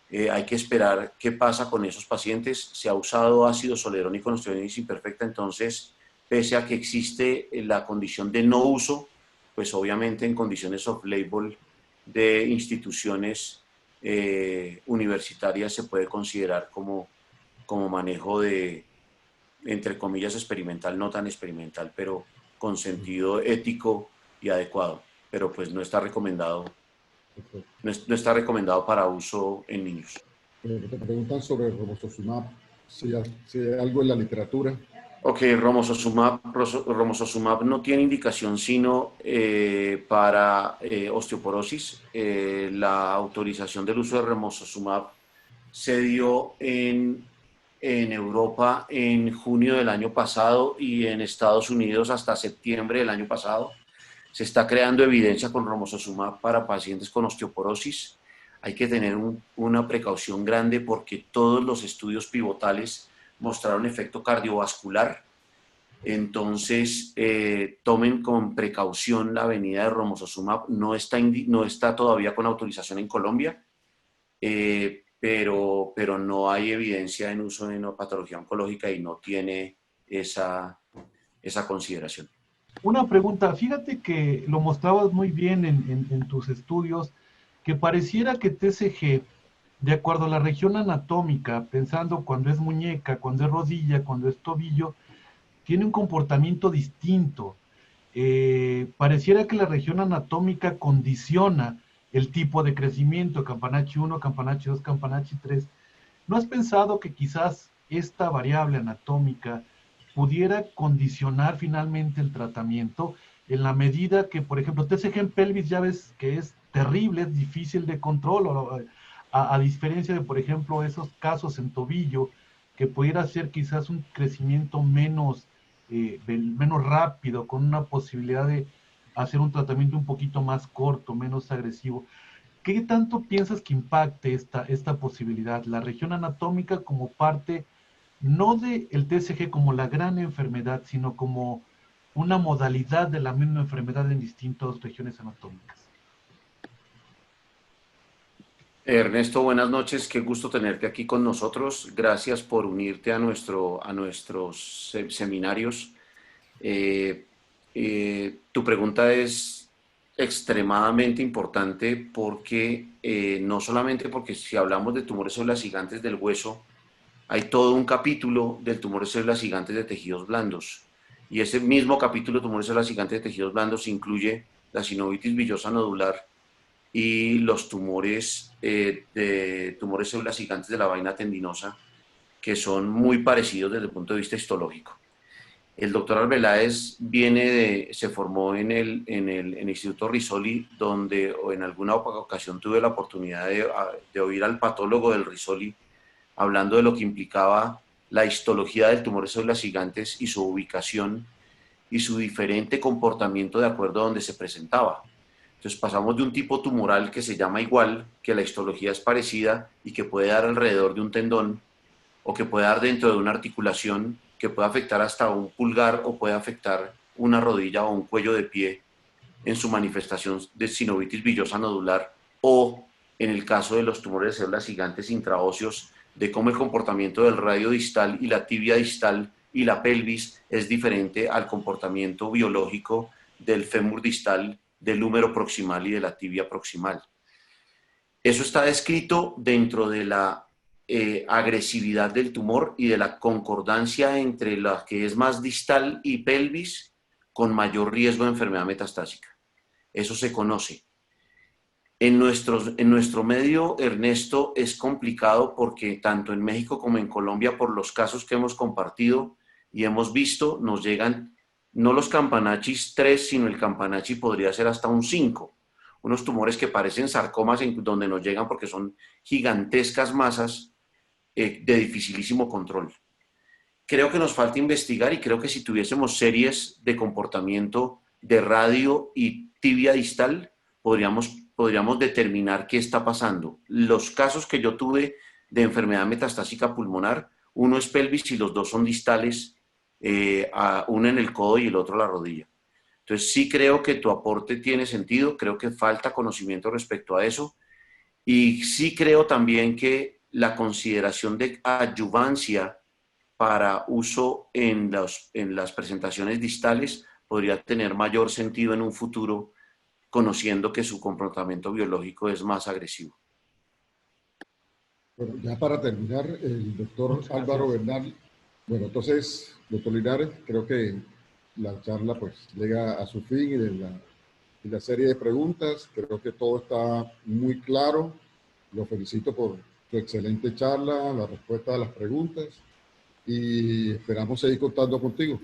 Hay que esperar qué pasa con esos pacientes. Se ha usado ácido zoledrónico en osteogénesis imperfecta, entonces, pese a que existe la condición de no uso, pues obviamente en condiciones off-label de instituciones universitarias se puede considerar como manejo de, entre comillas, experimental, no tan experimental, pero con sentido ético y adecuado. Pero pues no está recomendado. No está recomendado para uso en niños. Te preguntan sobre el romosozumab, si hay algo en la literatura. Ok, romosozumab no tiene indicación sino para osteoporosis. La autorización del uso de romosozumab se dio en Europa en junio del año pasado y en Estados Unidos hasta septiembre del año pasado. Se está creando evidencia con romosozumab para pacientes con osteoporosis. Hay que tener una precaución grande porque todos los estudios pivotales mostraron efecto cardiovascular. Entonces, tomen con precaución la venida de romosozumab. No está todavía con autorización en Colombia, pero no hay evidencia en uso en patología oncológica y no tiene esa consideración. Una pregunta, fíjate que lo mostrabas muy bien en tus estudios, que pareciera que TCG de acuerdo a la región anatómica, pensando cuando es muñeca, cuando es rodilla, cuando es tobillo, tiene un comportamiento distinto. Pareciera que la región anatómica condiciona el tipo de crecimiento, Campanachi 1, Campanachi 2, Campanachi 3. ¿No has pensado que quizás esta variable anatómica pudiera condicionar finalmente el tratamiento en la medida que, por ejemplo, TCG en pelvis ya ves que es terrible, es difícil de control, a diferencia de, por ejemplo, esos casos en tobillo, que pudiera ser quizás un crecimiento menos rápido, con una posibilidad de hacer un tratamiento un poquito más corto, menos agresivo? ¿Qué tanto piensas que impacte esta posibilidad, la región anatómica como parte, no del TSG como la gran enfermedad, sino como una modalidad de la misma enfermedad en distintas regiones anatómicas? Ernesto, buenas noches, qué gusto tenerte aquí con nosotros. Gracias por unirte a nuestros seminarios. Tu pregunta es extremadamente importante porque no solamente porque si hablamos de tumores células gigantes del hueso, hay todo un capítulo del tumores células gigantes de tejidos blandos. Y ese mismo capítulo de tumores células gigantes de tejidos blandos incluye la sinovitis villosa nodular y los tumores de tumores células gigantes de la vaina tendinosa, que son muy parecidos desde el punto de vista histológico. El doctor Arbeláez se formó en el Instituto Risoli, donde en alguna ocasión tuve la oportunidad de oír al patólogo del Risoli hablando de lo que implicaba la histología del tumor de células gigantes y su ubicación y su diferente comportamiento de acuerdo a donde se presentaba. Entonces pasamos de un tipo tumoral que se llama igual, que la histología es parecida y que puede dar alrededor de un tendón o que puede dar dentro de una articulación, que puede afectar hasta un pulgar o puede afectar una rodilla o un cuello de pie en su manifestación de sinovitis villosa nodular, o en el caso de los tumores de células gigantes intraóseos, de cómo el comportamiento del radio distal y la tibia distal y la pelvis es diferente al comportamiento biológico del fémur distal, del húmero proximal y de la tibia proximal. Eso está descrito dentro de la agresividad del tumor y de la concordancia entre la que es más distal y pelvis con mayor riesgo de enfermedad metastásica. Eso se conoce. En nuestro medio, Ernesto, es complicado porque tanto en México como en Colombia, por los casos que hemos compartido y hemos visto, nos llegan no los Campanachis 3, sino el Campanachi podría ser hasta un 5. Unos tumores que parecen sarcomas donde nos llegan porque son gigantescas masas de dificilísimo control. Creo que nos falta investigar y creo que si tuviésemos series de comportamiento de radio y tibia distal, podríamos determinar qué está pasando. Los casos que yo tuve de enfermedad metastásica pulmonar, uno es pelvis y los dos son distales, uno en el codo y el otro la rodilla. Entonces sí creo que tu aporte tiene sentido, creo que falta conocimiento respecto a eso y sí creo también que la consideración de adyuvancia para uso en las presentaciones distales podría tener mayor sentido en un futuro, conociendo que su comportamiento biológico es más agresivo. Bueno, ya para terminar, el doctor Álvaro Bernal. Bueno, entonces, doctor Linares, creo que la charla pues llega a su fin y la serie de preguntas. Creo que todo está muy claro. Lo felicito por su excelente charla, la respuesta a las preguntas y esperamos seguir contando contigo.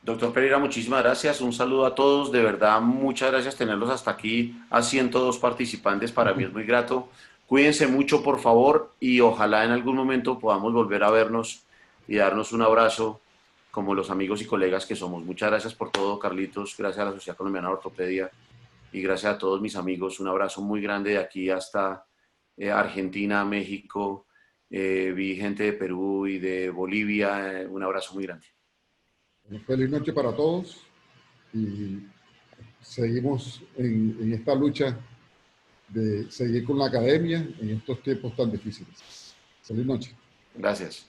Doctor Pereira, muchísimas gracias. Un saludo a todos. De verdad, muchas gracias tenerlos hasta aquí a 102 participantes. Para mí es muy grato. Cuídense mucho, por favor, y ojalá en algún momento podamos volver a vernos y darnos un abrazo como los amigos y colegas que somos. Muchas gracias por todo, Carlitos. Gracias a la Sociedad Colombiana de Ortopedia y gracias a todos mis amigos. Un abrazo muy grande de aquí hasta Argentina, México. Vi gente de Perú y de Bolivia. Un abrazo muy grande. Feliz noche para todos y seguimos en esta lucha de seguir con la academia en estos tiempos tan difíciles. Feliz noche. Gracias.